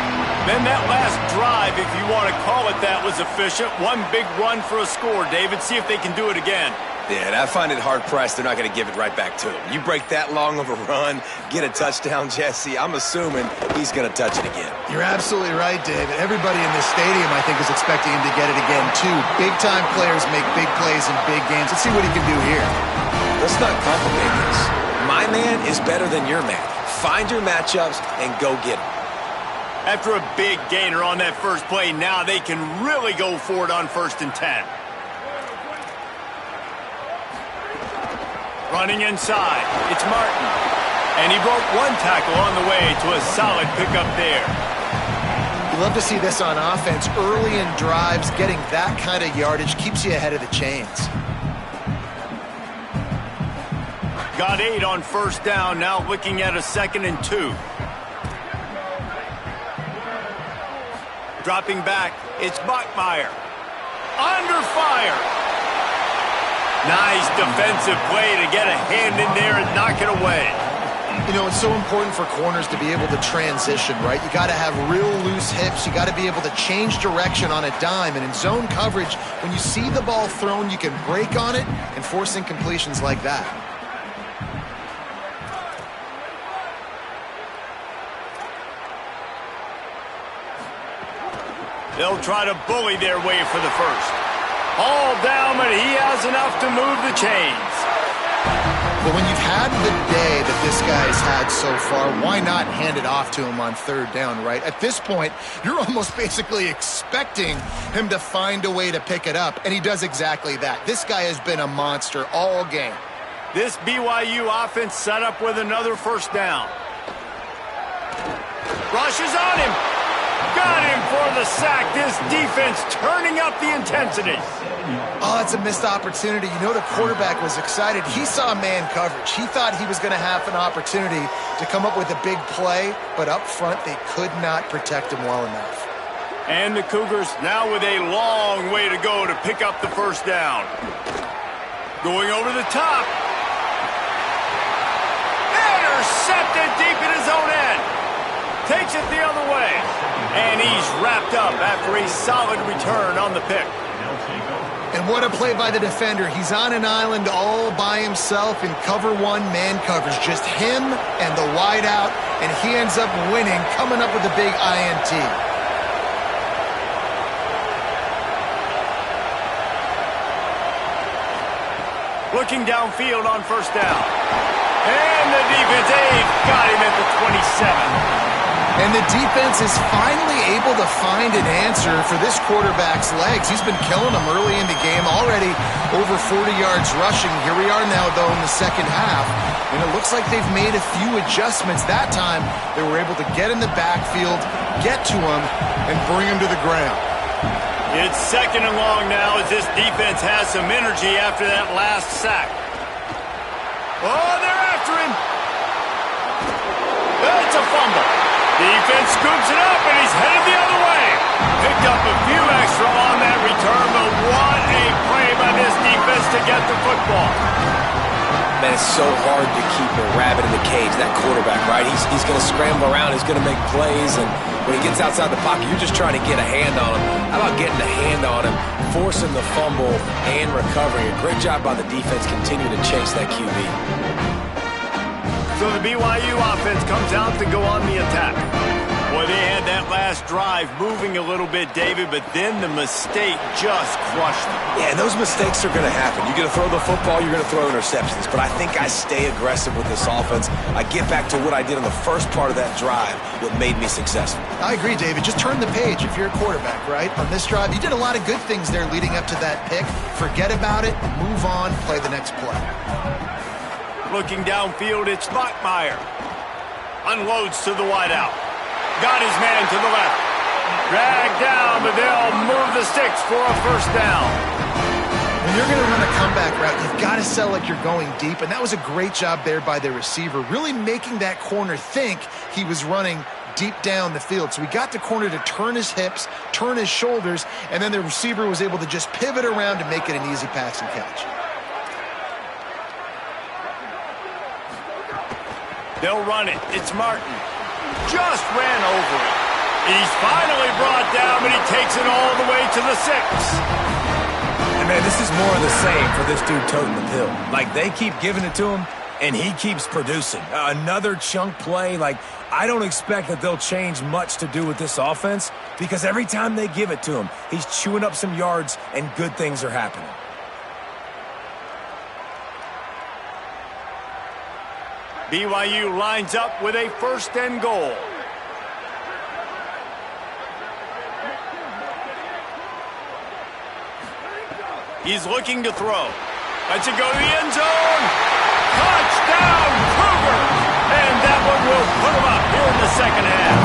Then that last drive, if you want to call it that, was efficient. One big run for a score, David. See if they can do it again. Yeah, and I find it hard-pressed they're not going to give it right back to him. You break that long of a run, get a touchdown, Jesse, I'm assuming he's going to touch it again. You're absolutely right, David. Everybody in this stadium, I think, is expecting him to get it again, too. Big-time players make big plays in big games. Let's see what he can do here. Let's not complicate this. My man is better than your man. Find your matchups and go get them. After a big gainer on that first play, now they can really go for it on 1st and 10. Running inside, it's Martin. And he broke one tackle on the way to a solid pickup there. You love to see this on offense. Early in drives, getting that kind of yardage keeps you ahead of the chains. Got 8 on 1st down, now looking at a 2nd and 2. Dropping back, it's Bachmeier. Under fire. Nice defensive play to get a hand in there and knock it away. You know, it's so important for corners to be able to transition, right? You got to have real loose hips. You got to be able to change direction on a dime. And in zone coverage, when you see the ball thrown, you can break on it and force incompletions like that. They'll try to bully their way for the first. All down, but he has enough to move the chains. But when you've had the day that this guy's had so far, why not hand it off to him on 3rd down, right? At this point, you're almost basically expecting him to find a way to pick it up, and he does exactly that. This guy has been a monster all game. This BYU offense set up with another 1st down. Rushes on him. Got him for the sack. This defense turning up the intensity. Oh, it's a missed opportunity. You know, the quarterback was excited. He saw man coverage. He thought he was going to have an opportunity to come up with a big play, but up front they could not protect him well enough. And the Cougars now with a long way to go to pick up the 1st down. Going over the top. Intercepted deep in his own end. Takes it the other way. And he's wrapped up after a solid return on the pick. And what a play by the defender. He's on an island all by himself in cover 1 man coverage. Just him and the wideout, and he ends up winning, coming up with a big INT. Looking downfield on 1st down. And the defense, got him at the 27. And the defense is finally able to find an answer for this quarterback's legs. He's been killing them early in the game, already over 40 yards rushing. Here we are now, though, in the 2nd half. And it looks like they've made a few adjustments. That time, they were able to get in the backfield, get to him, and bring him to the ground. It's 2nd and long now as this defense has some energy after that last sack. Oh, they're after him. It's a fumble. Defense scoops it up, and he's headed the other way. Picked up a few extra on that return, but what a play by this defense to get the football. Man, it's so hard to keep a rabbit in the cage, that quarterback, right? He's going to scramble around, he's going to make plays, and when he gets outside the pocket, you're just trying to get a hand on him. How about getting a hand on him, forcing the fumble, and recovering? A great job by the defense continuing to chase that QB. So the BYU offense comes out to go on the attack. Boy, they had that last drive moving a little bit, David, but then the mistake just crushed them. Yeah, and those mistakes are going to happen. You're going to throw the football, you're going to throw interceptions. But I think I stay aggressive with this offense. I get back to what I did on the first part of that drive, what made me successful. I agree, David. Just turn the page if you're a quarterback, right? On this drive, you did a lot of good things there leading up to that pick. Forget about it, move on, play the next play. Looking downfield, it's Bachmeier. Unloads to the wideout. Got his man to the left. Dragged down, but they'll move the sticks for a first down. When you're going to run a comeback route, you've got to sell like you're going deep, and that was a great job there by the receiver, really making that corner think he was running deep down the field. So we got the corner to turn his hips, turn his shoulders, and then the receiver was able to just pivot around to make it an easy pass and catch. They'll run it. It's Martin. Just ran over it. He's finally brought down, but he takes it all the way to the 6. And, man, this is more of the same for this dude toting the pill. Like, they keep giving it to him, and he keeps producing. Another chunk play. Like, I don't expect that they'll change much to do with this offense because every time they give it to him, he's chewing up some yards, and good things are happening. BYU lines up with a 1st and goal. He's looking to throw. Lets it go to the end zone. Touchdown, Cougar! And that one will put him up here in the second half.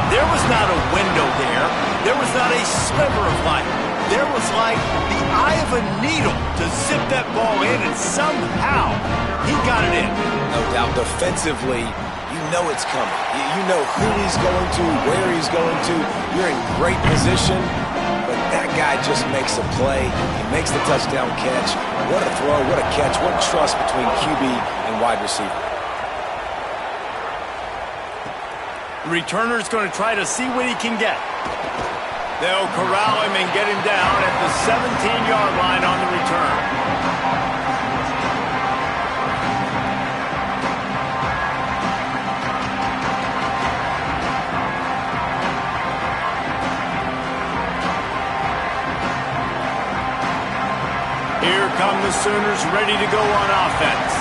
There was not a window there. There was not a sliver of light. There was like the eye of a needle to zip that ball in, and somehow he got it in. No doubt, defensively, you know it's coming. You know who he's going to, where he's going to. You're in great position, but that guy just makes a play. He makes the touchdown catch. What a throw, what a catch, what trust between QB and wide receiver. The returner's going to try to see what he can get. They'll corral him and get him down at the 17-yard line on the return. Here come the Sooners ready to go on offense.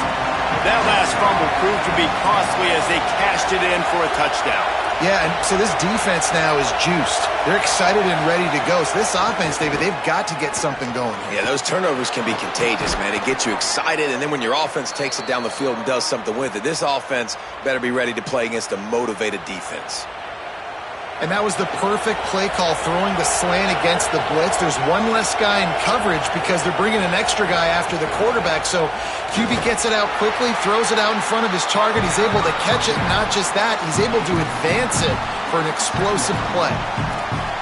That last fumble proved to be costly as they cashed it in for a touchdown. Yeah, and so this defense now is juiced. They're excited and ready to go. So this offense, David, they've got to get something going here. Yeah, those turnovers can be contagious, man. It gets you excited, and then when your offense takes it down the field and does something with it, this offense better be ready to play against a motivated defense. And that was the perfect play call, throwing the slant against the blitz. There's one less guy in coverage because they're bringing an extra guy after the quarterback. So QB gets it out quickly, throws it out in front of his target. He's able to catch it, and not just that, he's able to advance it for an explosive play.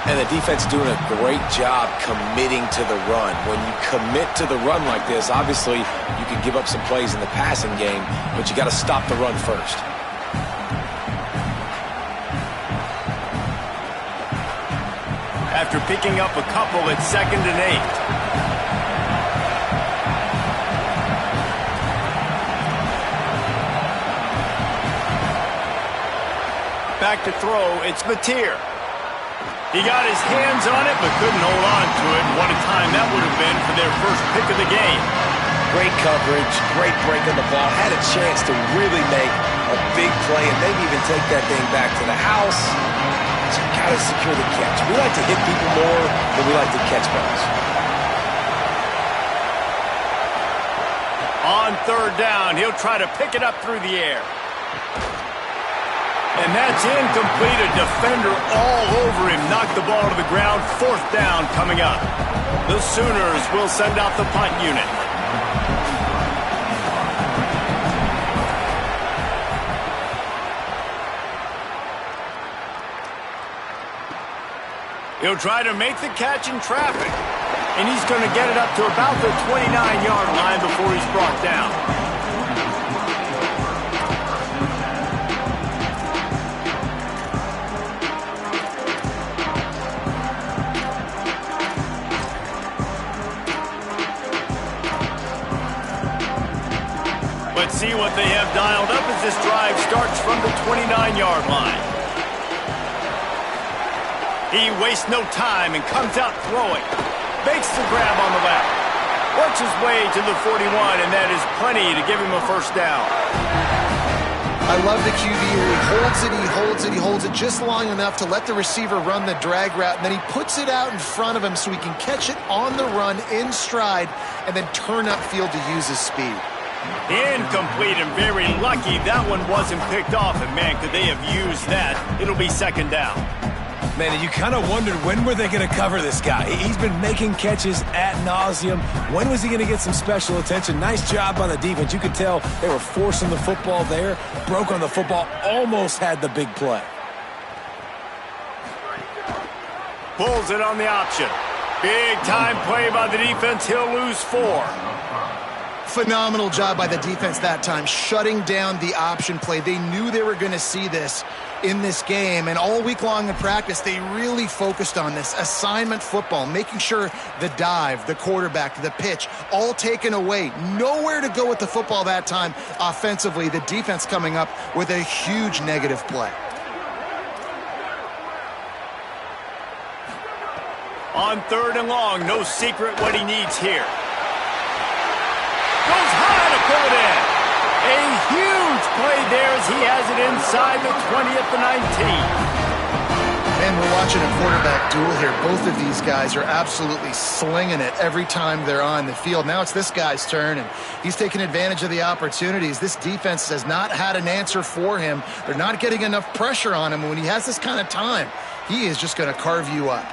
And the defense doing a great job committing to the run. When you commit to the run like this, obviously you can give up some plays in the passing game, but you got to stop the run first. After picking up a couple at 2nd and 8. Back to throw, it's Mateer. He got his hands on it, but couldn't hold on to it. What a time that would have been for their first pick of the game. Great coverage, great break on the ball. Had a chance to really make a big play and maybe even take that thing back to the house. You got to secure the catch. We like to hit people more than we like to catch balls. On 3rd down, he'll try to pick it up through the air. And that's incomplete. A defender all over him. Knocked the ball to the ground. 4th down coming up. The Sooners will send out the punt unit. He'll try to make the catch in traffic. And he's going to get it up to about the 29-yard line before he's brought down. Let's see what they have dialed up as this drive starts from the 29-yard line. He wastes no time and comes out throwing. Makes the grab on the left. Works his way to the 41, and that is plenty to give him a first down. I love the QB here. He holds it, he holds it, he holds it just long enough to let the receiver run the drag route, and then he puts it out in front of him so he can catch it on the run in stride and then turn upfield to use his speed. Incomplete, and very lucky that one wasn't picked off. And, man, could they have used that? It'll be second down. Man, and you kind of wondered when were they going to cover this guy. He's been making catches ad nauseum. When was he going to get some special attention? Nice job by the defense. You could tell they were forcing the football there. Broke on the football, almost had the big play. Pulls it on the option. Big time play by the defense. He'll lose 4. Phenomenal job by the defense that time, shutting down the option play. They knew they were going to see this in this game, and all week long in practice, they really focused on this assignment football, making sure the dive, the quarterback, the pitch, all taken away. Nowhere to go with the football that time offensively. The defense coming up with a huge negative play. On 3rd and long, no secret what he needs here. Goes high to pull it in. A huge play there as he has it inside the 20 at the 19. Man, we're watching a quarterback duel here. Both of these guys are absolutely slinging it every time they're on the field. Now it's this guy's turn, and he's taking advantage of the opportunities. This defense has not had an answer for him. They're not getting enough pressure on him. When he has this kind of time, he is just going to carve you up.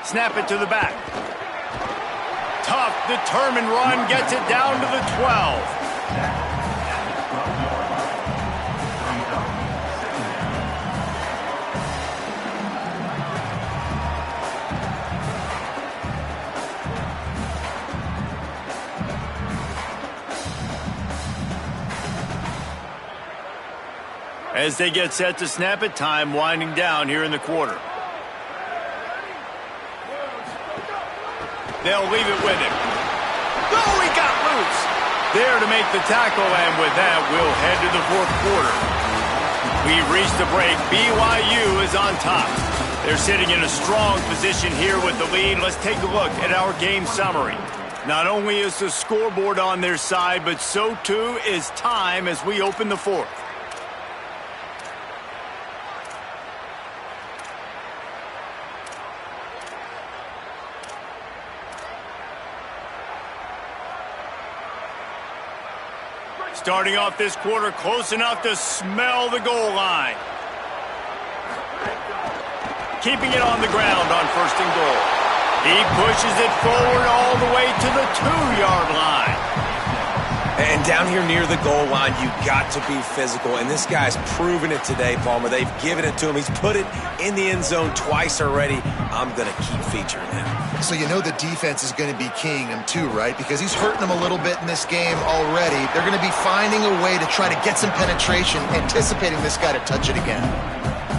Snap it to the back. Tough, determined run, gets it down to the 12. As they get set to snap it, time winding down here in the quarter. They'll leave it with him. Oh, he got loose. There to make the tackle, and with that, we'll head to the 4th quarter. We've reached the break. BYU is on top. They're sitting in a strong position here with the lead. Let's take a look at our game summary. Not only is the scoreboard on their side, but so too is time as we open the 4th. Starting off this quarter close enough to smell the goal line. Keeping it on the ground on 1st and goal. He pushes it forward all the way to the 2-yard line. And down here near the goal line, you got to be physical. And this guy's proven it today, Palmer. They've given it to him. He's put it in the end zone twice already. I'm going to keep featuring him. So you know the defense is going to be keying him too, right? Because he's hurting them a little bit in this game already. They're going to be finding a way to try to get some penetration, anticipating this guy to touch it again.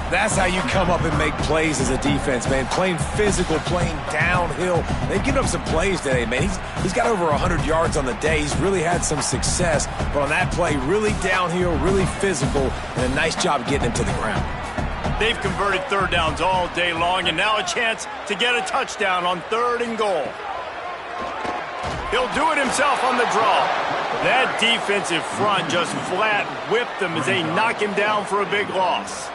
That's how you come up and make plays as a defense, man. Playing physical, playing downhill. They've given up some plays today, man. He's got over 100 yards on the day. He's really had some success. But on that play, really downhill, really physical, and a nice job getting him to the ground. They've converted 3rd downs all day long, and now a chance to get a touchdown on 3rd and goal. He'll do it himself on the draw. That defensive front just flat whipped them as they knock him down for a big loss.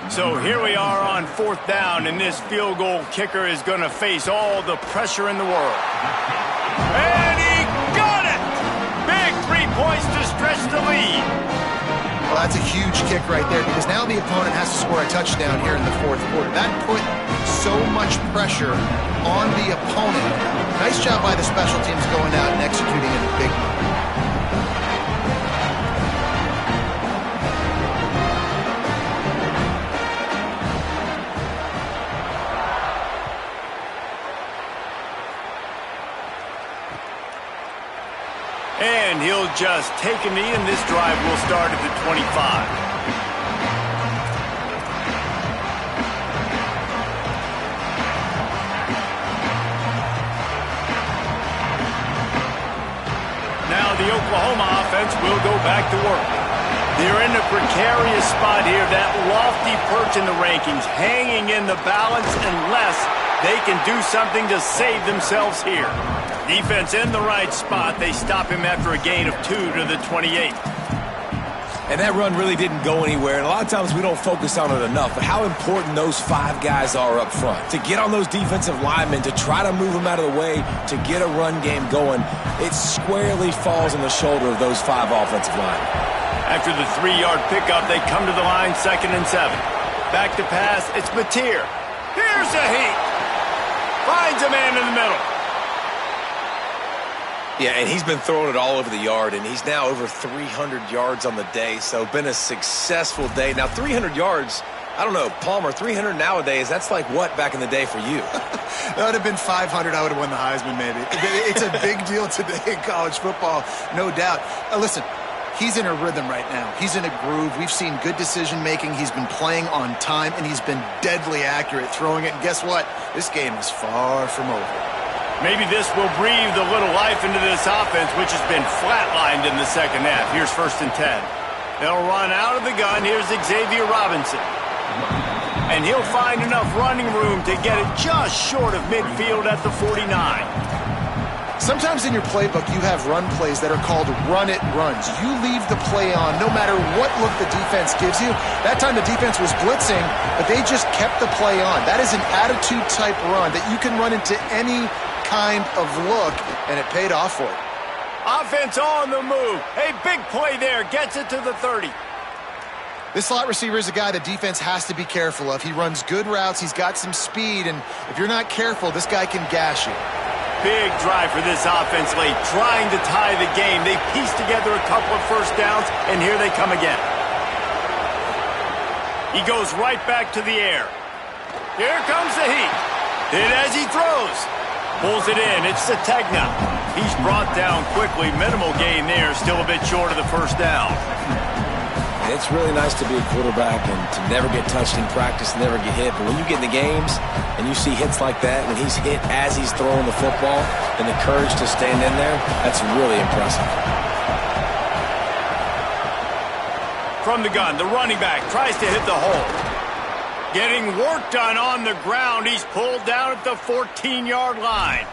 So here we are on 4th down, and this field goal kicker is going to face all the pressure in the world. And he got it! Big 3 points to stretch the lead. Well, that's a huge kick right there, because now the opponent has to score a touchdown here in the 4th quarter. That put so much pressure on the opponent. Nice job by the special teams going out and executing in a big moment. And he'll just take a knee, and this drive will start at the 25. Now the Oklahoma offense will go back to work. They're in a precarious spot here, that lofty perch in the rankings, hanging in the balance unless they can do something to save themselves here. Defense in the right spot. They stop him after a gain of 2 to the 28. And that run really didn't go anywhere, and a lot of times we don't focus on it enough, but how important those 5 guys are up front. To get on those defensive linemen, to try to move them out of the way, to get a run game going, it squarely falls on the shoulder of those 5 offensive linemen. After the 3-yard pickup, they come to the line, 2nd and 7. Back to pass, it's Mateer. Here's a heat. Finds a man in the middle. Yeah, and he's been throwing it all over the yard, and he's now over 300 yards on the day, so been a successful day. Now, 300 yards, I don't know, Palmer, 300 nowadays, that's like what back in the day for you? That would have been 500. I would have won the Heisman, maybe. It's a big deal today in college football, no doubt. Listen, he's in a rhythm right now. He's in a groove. We've seen good decision-making. He's been playing on time, and he's been deadly accurate throwing it. And guess what? This game is far from over. Maybe this will breathe a little life into this offense, which has been flatlined in the second half. Here's 1st and 10. They'll run out of the gun. Here's Xavier Robinson. And he'll find enough running room to get it just short of midfield at the 49. Sometimes in your playbook, you have run plays that are called run-it runs. You leave the play on no matter what look the defense gives you. That time the defense was blitzing, but they just kept the play on. That is an attitude-type run that you can run into any kind of look, and it paid off for it. Offense on the move. A big play there. Gets it to the 30. This slot receiver is a guy the defense has to be careful of. He runs good routes. He's got some speed, and if you're not careful, this guy can gash you. Big drive for this offense late, trying to tie the game. They pieced together a couple of first downs, and here they come again. He goes right back to the air. Here comes the heat. Hit as he throws. Pulls it in. It's Sategna. He's brought down quickly. Minimal gain there. Still a bit short of the first down. It's really nice to be a quarterback and to never get touched in practice, never get hit. But when you get in the games and you see hits like that, when he's hit as he's throwing the football and the courage to stand in there, that's really impressive. From the gun, the running back tries to hit the hole. Getting work done on the ground. He's pulled down at the 14-yard line.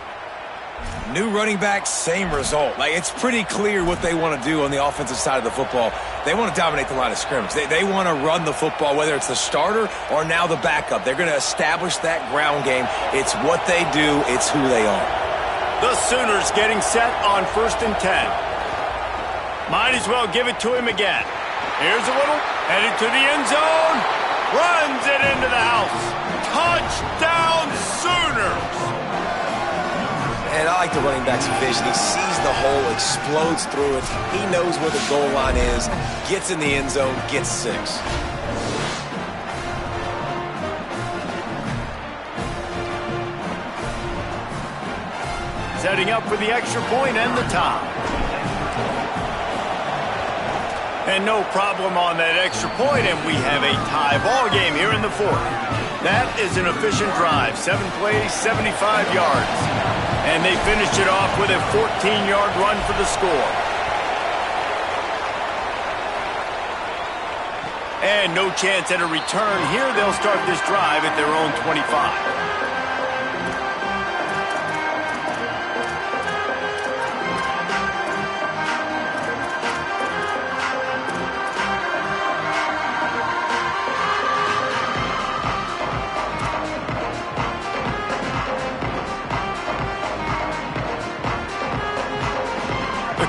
New running back, same result. Like, it's pretty clear what they want to do on the offensive side of the football. They want to dominate the line of scrimmage. They want to run the football, whether it's the starter or now the backup. They're going to establish that ground game. It's what they do. It's who they are. The Sooners getting set on 1st and 10. Might as well give it to him again. Here's a little, headed to the end zone. Runs it into the house. Touchdown, Sooners! And I like the running back's vision. He sees the hole, explodes through it. He knows where the goal line is, gets in the end zone, gets 6. Setting up for the extra point and the tie. And no problem on that extra point, and we have a tie ball game here in the 4th. That is an efficient drive. 7 plays, 75 yards. And they finished it off with a 14-yard run for the score. And no chance at a return here. They'll start this drive at their own 25.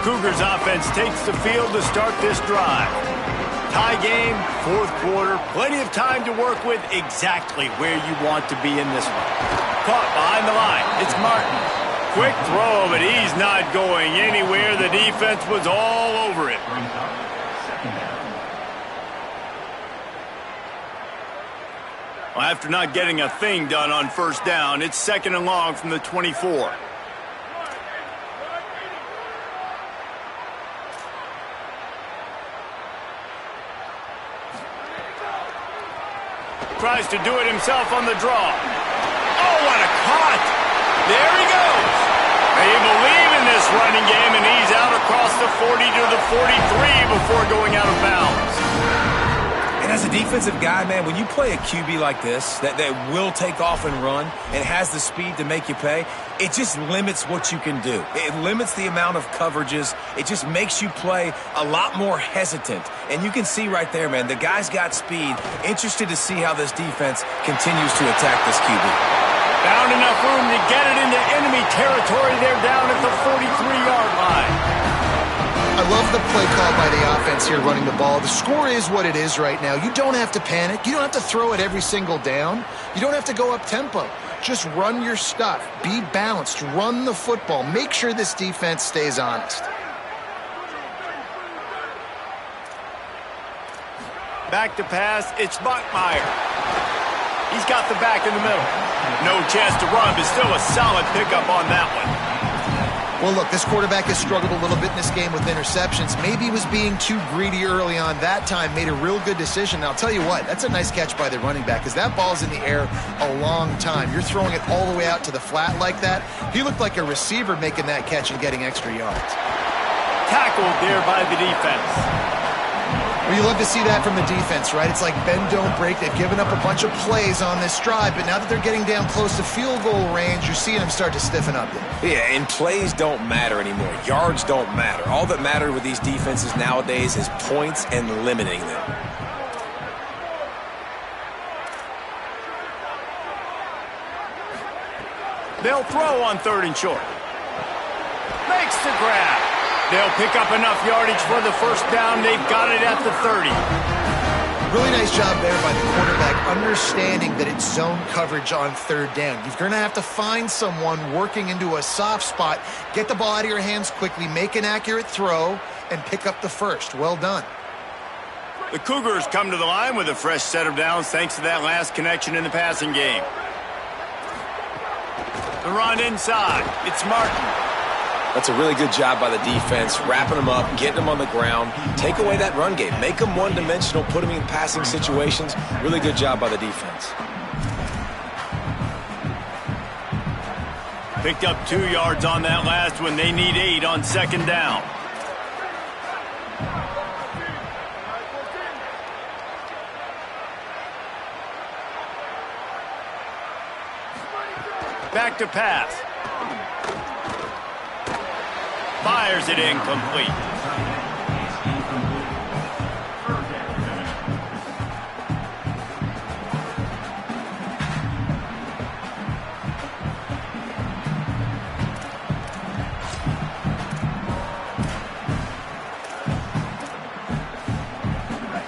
Cougars offense takes the field to start this drive. Tie game, 4th quarter, plenty of time to work with, exactly where you want to be in this one. Caught behind the line, it's Martin. Quick throw, but he's not going anywhere. The defense was all over it. Well, after not getting a thing done on 1st down, it's 2nd and long from the 24. Tries to do it himself on the draw. Oh, what a cut! There he goes! They believe in this running game, and he's out across the 40 to the 43 before going out of bounds. And as a defensive guy, man, when you play a QB like this that will take off and run and has the speed to make you pay, it just limits what you can do. It limits the amount of coverages. It just makes you play a lot more hesitant. And you can see right there, man, the guy's got speed. Interested to see how this defense continues to attack this QB. Found enough room to get it into enemy territory. They're down at the 43-yard line. I love the play call by the offense here running the ball. The score is what it is right now. You don't have to panic. You don't have to throw it every single down. You don't have to go up tempo. Just run your stuff. Be balanced. Run the football. Make sure this defense stays honest. Back to pass. It's Bachmeier. He's got the back in the middle. No chance to run, but still a solid pickup on that one. Well, look, this quarterback has struggled a little bit in this game with interceptions. Maybe he was being too greedy early on. That time made a real good decision. And I'll tell you what, that's a nice catch by the running back because that ball's in the air a long time. You're throwing it all the way out to the flat like that. He looked like a receiver making that catch and getting extra yards. Tackled there by the defense. Well, you love to see that from the defense, right? It's like bend, don't break. They've given up a bunch of plays on this drive, but now that they're getting down close to field goal range, you're seeing them start to stiffen up. Yeah, and plays don't matter anymore. Yards don't matter. All that matters with these defenses nowadays is points and limiting them. They'll throw on 3rd and short. Makes the grab. They'll pick up enough yardage for the first down. They've got it at the 30. Really nice job there by the quarterback, understanding that it's zone coverage on 3rd down. You're going to have to find someone working into a soft spot, get the ball out of your hands quickly, make an accurate throw, and pick up the first. Well done. The Cougars come to the line with a fresh set of downs thanks to that last connection in the passing game. The run inside. It's Martin. That's a really good job by the defense, wrapping them up, getting them on the ground. Take away that run game. Make them one-dimensional, put them in passing situations. Really good job by the defense. Picked up 2 yards on that last one. They need 8 on 2nd down. Back to pass. Fires it incomplete.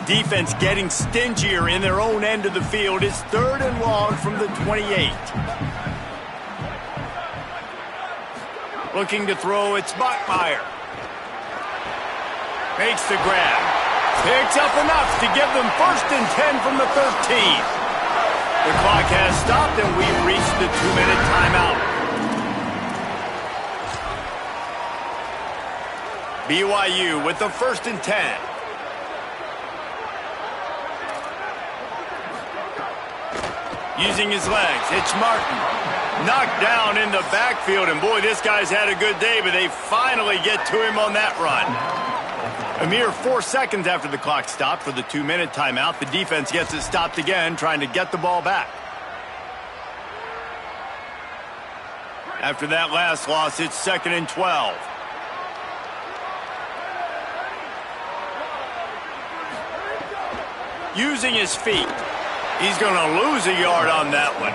Defense getting stingier in their own end of the field. It's 3rd and long from the 28. Looking to throw, it's Bachmeier. Makes the grab. Picks up enough to give them 1st and 10 from the 13. The clock has stopped and we've reached the 2-minute timeout. BYU with the 1st and 10. Using his legs, it's Martin. Knocked down in the backfield, and boy, this guy's had a good day, but they finally get to him on that run. A mere 4 seconds after the clock stopped for the 2-minute timeout, the defense gets it stopped again, trying to get the ball back. After that last loss, it's 2nd and 12. Using his feet. He's going to lose a yard on that one.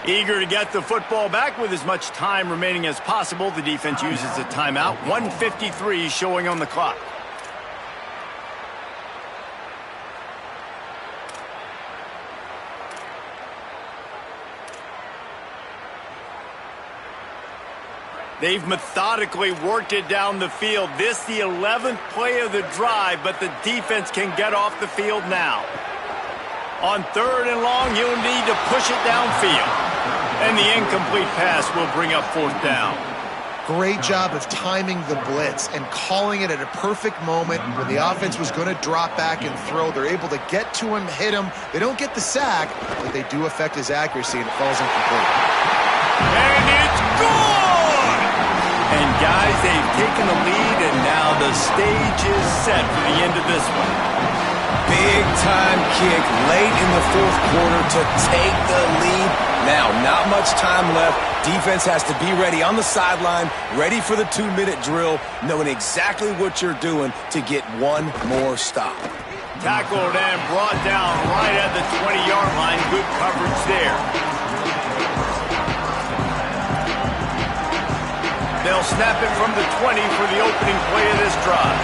Eager to get the football back with as much time remaining as possible. The defense uses a timeout. 1:53 showing on the clock. They've methodically worked it down the field. This the 11th play of the drive, but the defense can get off the field now. On 3rd and long, he'll need to push it downfield. And the incomplete pass will bring up 4th down. Great job of timing the blitz and calling it at a perfect moment where the offense was going to drop back and throw. They're able to get to him, hit him. They don't get the sack, but they do affect his accuracy, and it falls incomplete. And it's good! And Guys, they've taken the lead, and now the stage is set for the end of this one. Big-time kick late in the fourth quarter to take the lead. Now, not much time left. Defense has to be ready on the sideline, ready for the 2-minute drill, knowing exactly what you're doing to get one more stop. Tackled and brought down right at the 20-yard line. Good coverage there. They'll snap it from the 20 for the opening play of this drive.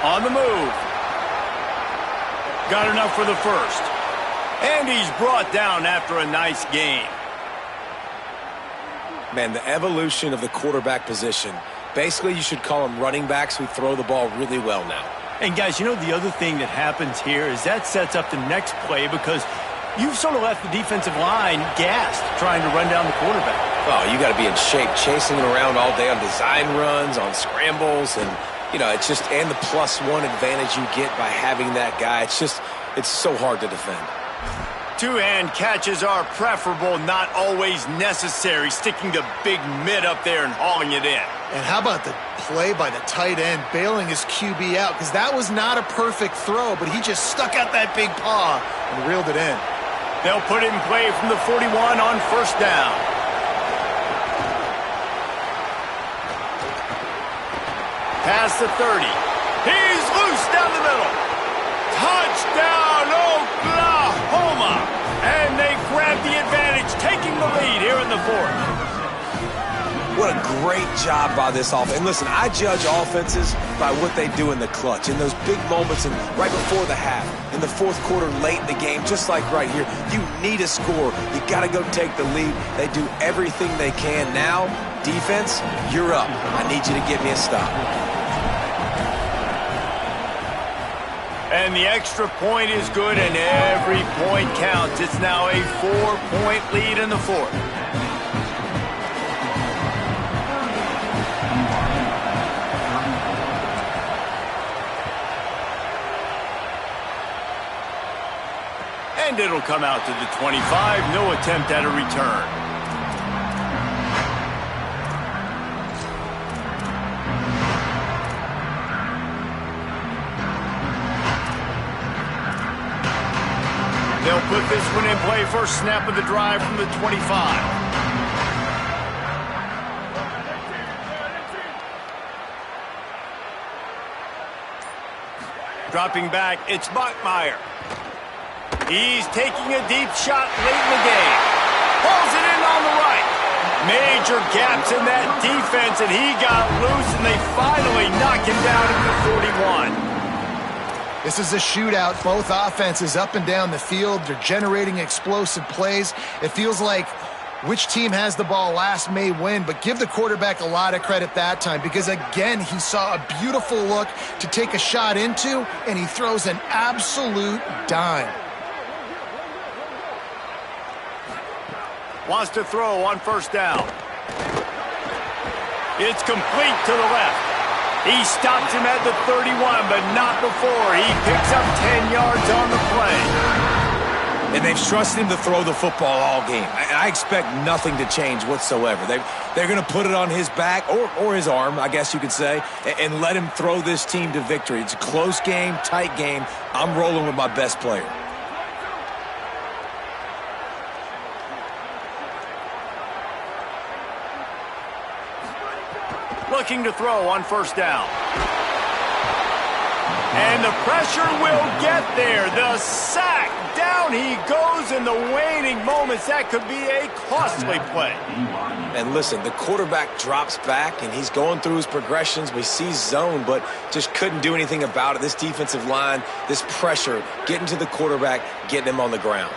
On the move. Got enough for the first. And he's brought down after a nice gain. Man, the evolution of the quarterback position. Basically, you should call them running backs who throw the ball really well now. And guys, you know the other thing that happens here is that sets up the next play because you've sort of left the defensive line gassed trying to run down the quarterback. Oh, you got to be in shape, chasing him around all day on design runs, on scrambles, and, you know, it's just, and the +1 advantage you get by having that guy. It's just, it's so hard to defend. Two-hand catches are preferable, not always necessary. Sticking the big mid up there and hauling it in. And how about the play by the tight end, bailing his QB out? Because that was not a perfect throw, but he just stuck out that big paw and reeled it in. They'll put it in play from the 41 on first down. Past the 30. He's loose down the middle. Touchdown, Oklahoma! And they grab the advantage, taking the lead here in the fourth. What a great job by this offense. And listen, I judge offenses by what they do in the clutch, in those big moments and right before the half, in the fourth quarter, late in the game, just like right here. You need a score. You got to go take the lead. They do everything they can. Now, defense, you're up. I need you to get me a stop. And the extra point is good, and every point counts. It's now a 4-point lead in the fourth. And it'll come out to the 25. No attempt at a return. They'll put this one in play. First snap of the drive from the 25. Dropping back, it's Bachmeier. He's taking a deep shot late in the game. Pulls it in on the right. Major gaps in that defense, and he got loose, and they finally knock him down at the 41. This is a shootout. Both offenses up and down the field. They're generating explosive plays. It feels like which team has the ball last may win, but give the quarterback a lot of credit that time because, again, he saw a beautiful look to take a shot into, and he throws an absolute dime. Wants to throw on first down. It's complete to the left. He stops him at the 31, but not before. He picks up 10 yards on the play. And they've trusted him to throw the football all game. I expect nothing to change whatsoever. They're going to put it on his back, or his arm, I guess you could say, and let him throw this team to victory. It's a close game, tight game. I'm rolling with my best player. Looking to throw on first down. And the pressure will get there. The sack. Down he goes in the waning moments. That could be a costly play. And listen, the quarterback drops back, and he's going through his progressions. We see zone, but just couldn't do anything about it. This defensive line, this pressure, getting to the quarterback, getting him on the ground.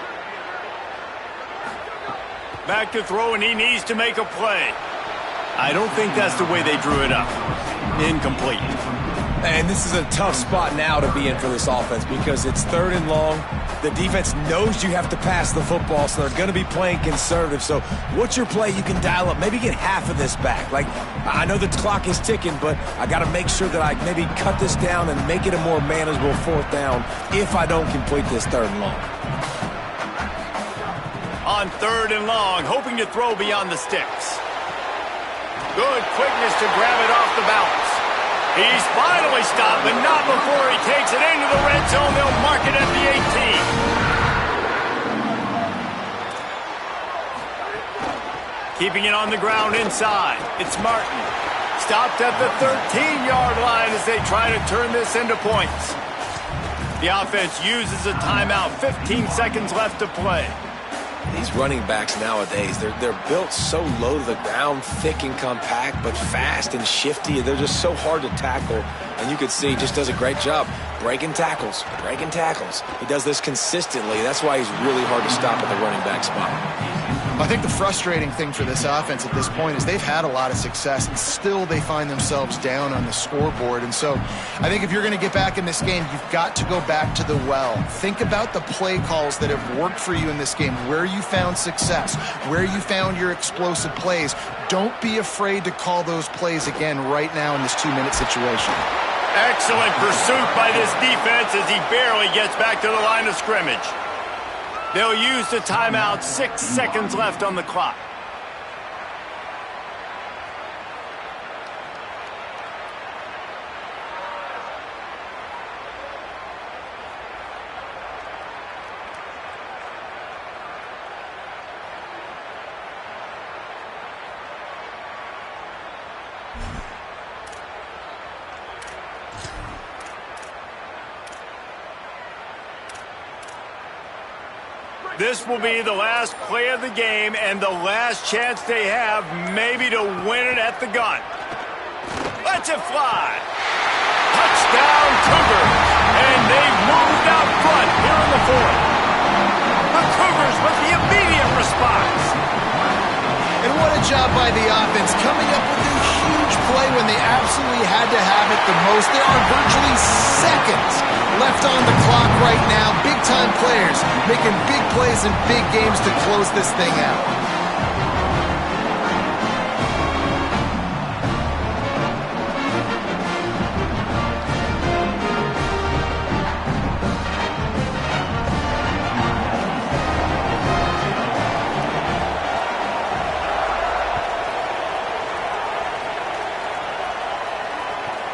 Back to throw, and he needs to make a play. I don't think that's the way they drew it up. Incomplete. And this is a tough spot now to be in for this offense because it's 3rd and long. The defense knows you have to pass the football, so they're going to be playing conservative. So what's your play you can dial up? Maybe get half of this back. Like, I know the clock is ticking, but I got to make sure that I maybe cut this down and make it a more manageable 4th down if I don't complete this 3rd and long. on 3rd and long, hoping to throw beyond the sticks. Good quickness to grab it off the bounce. He's finally stopped, but not before he takes it into the red zone. They'll mark it at the 18. Keeping it on the ground inside. It's Martin. Stopped at the 13-yard line as they try to turn this into points. The offense uses a timeout. 15 seconds left to play. These running backs nowadays, they're built so low to the ground, thick and compact, but fast and shifty. They're just so hard to tackle. And you can see he just does a great job breaking tackles, breaking tackles. He does this consistently. That's why he's really hard to stop at the running back spot. I think the frustrating thing for this offense at this point is they've had a lot of success, and still they find themselves down on the scoreboard. And so I think if you're going to get back in this game, you've got to go back to the well. Think about the play calls that have worked for you in this game, where you found success, where you found your explosive plays. Don't be afraid to call those plays again right now in this 2-minute situation. Excellent pursuit by this defense as he barely gets back to the line of scrimmage. They'll use the timeout. 6 seconds left on the clock. This will be the last play of the game and the last chance they have maybe to win it at the gun. Let's it fly. Touchdown Cougars. And they've moved out front here in the 4th. The Cougars with the immediate response. And what a job by the offense, coming up with a huge play when they absolutely had to have it the most. There are virtually seconds left on the clock right now. Big-time players making big plays in big games to close this thing out.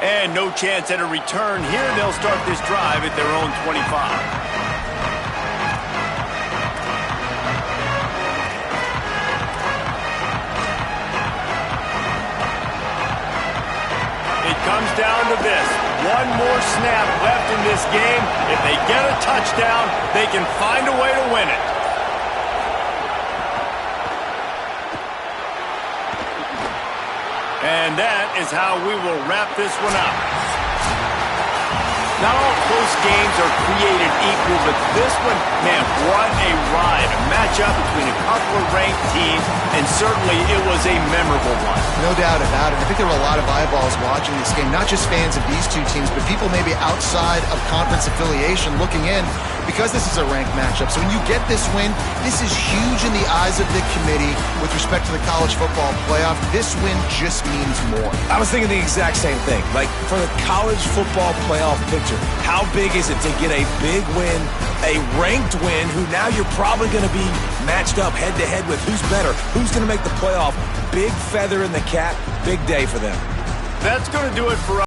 And no chance at a return here. They'll start this drive at their own 25. It comes down to this. One more snap left in this game. If they get a touchdown, they can find a way to win it. And that is how we will wrap this one up. Not all close games are created equal, but this one, man, what a ride. A matchup between a couple of ranked teams, and certainly it was a memorable one. No doubt about it. I think there were a lot of eyeballs watching this game, not just fans of these two teams, but people maybe outside of conference affiliation looking in, because this is a ranked matchup. So when you get this win, this is huge in the eyes of the committee with respect to the college football playoff. This win just means more. I was thinking the exact same thing. Like, for the college football playoff picture, how big is it to get a big win, a ranked win, who now you're probably going to be matched up head-to-head with who's better, who's going to make the playoff. Big feather in the cap, big day for them. That's going to do it for us.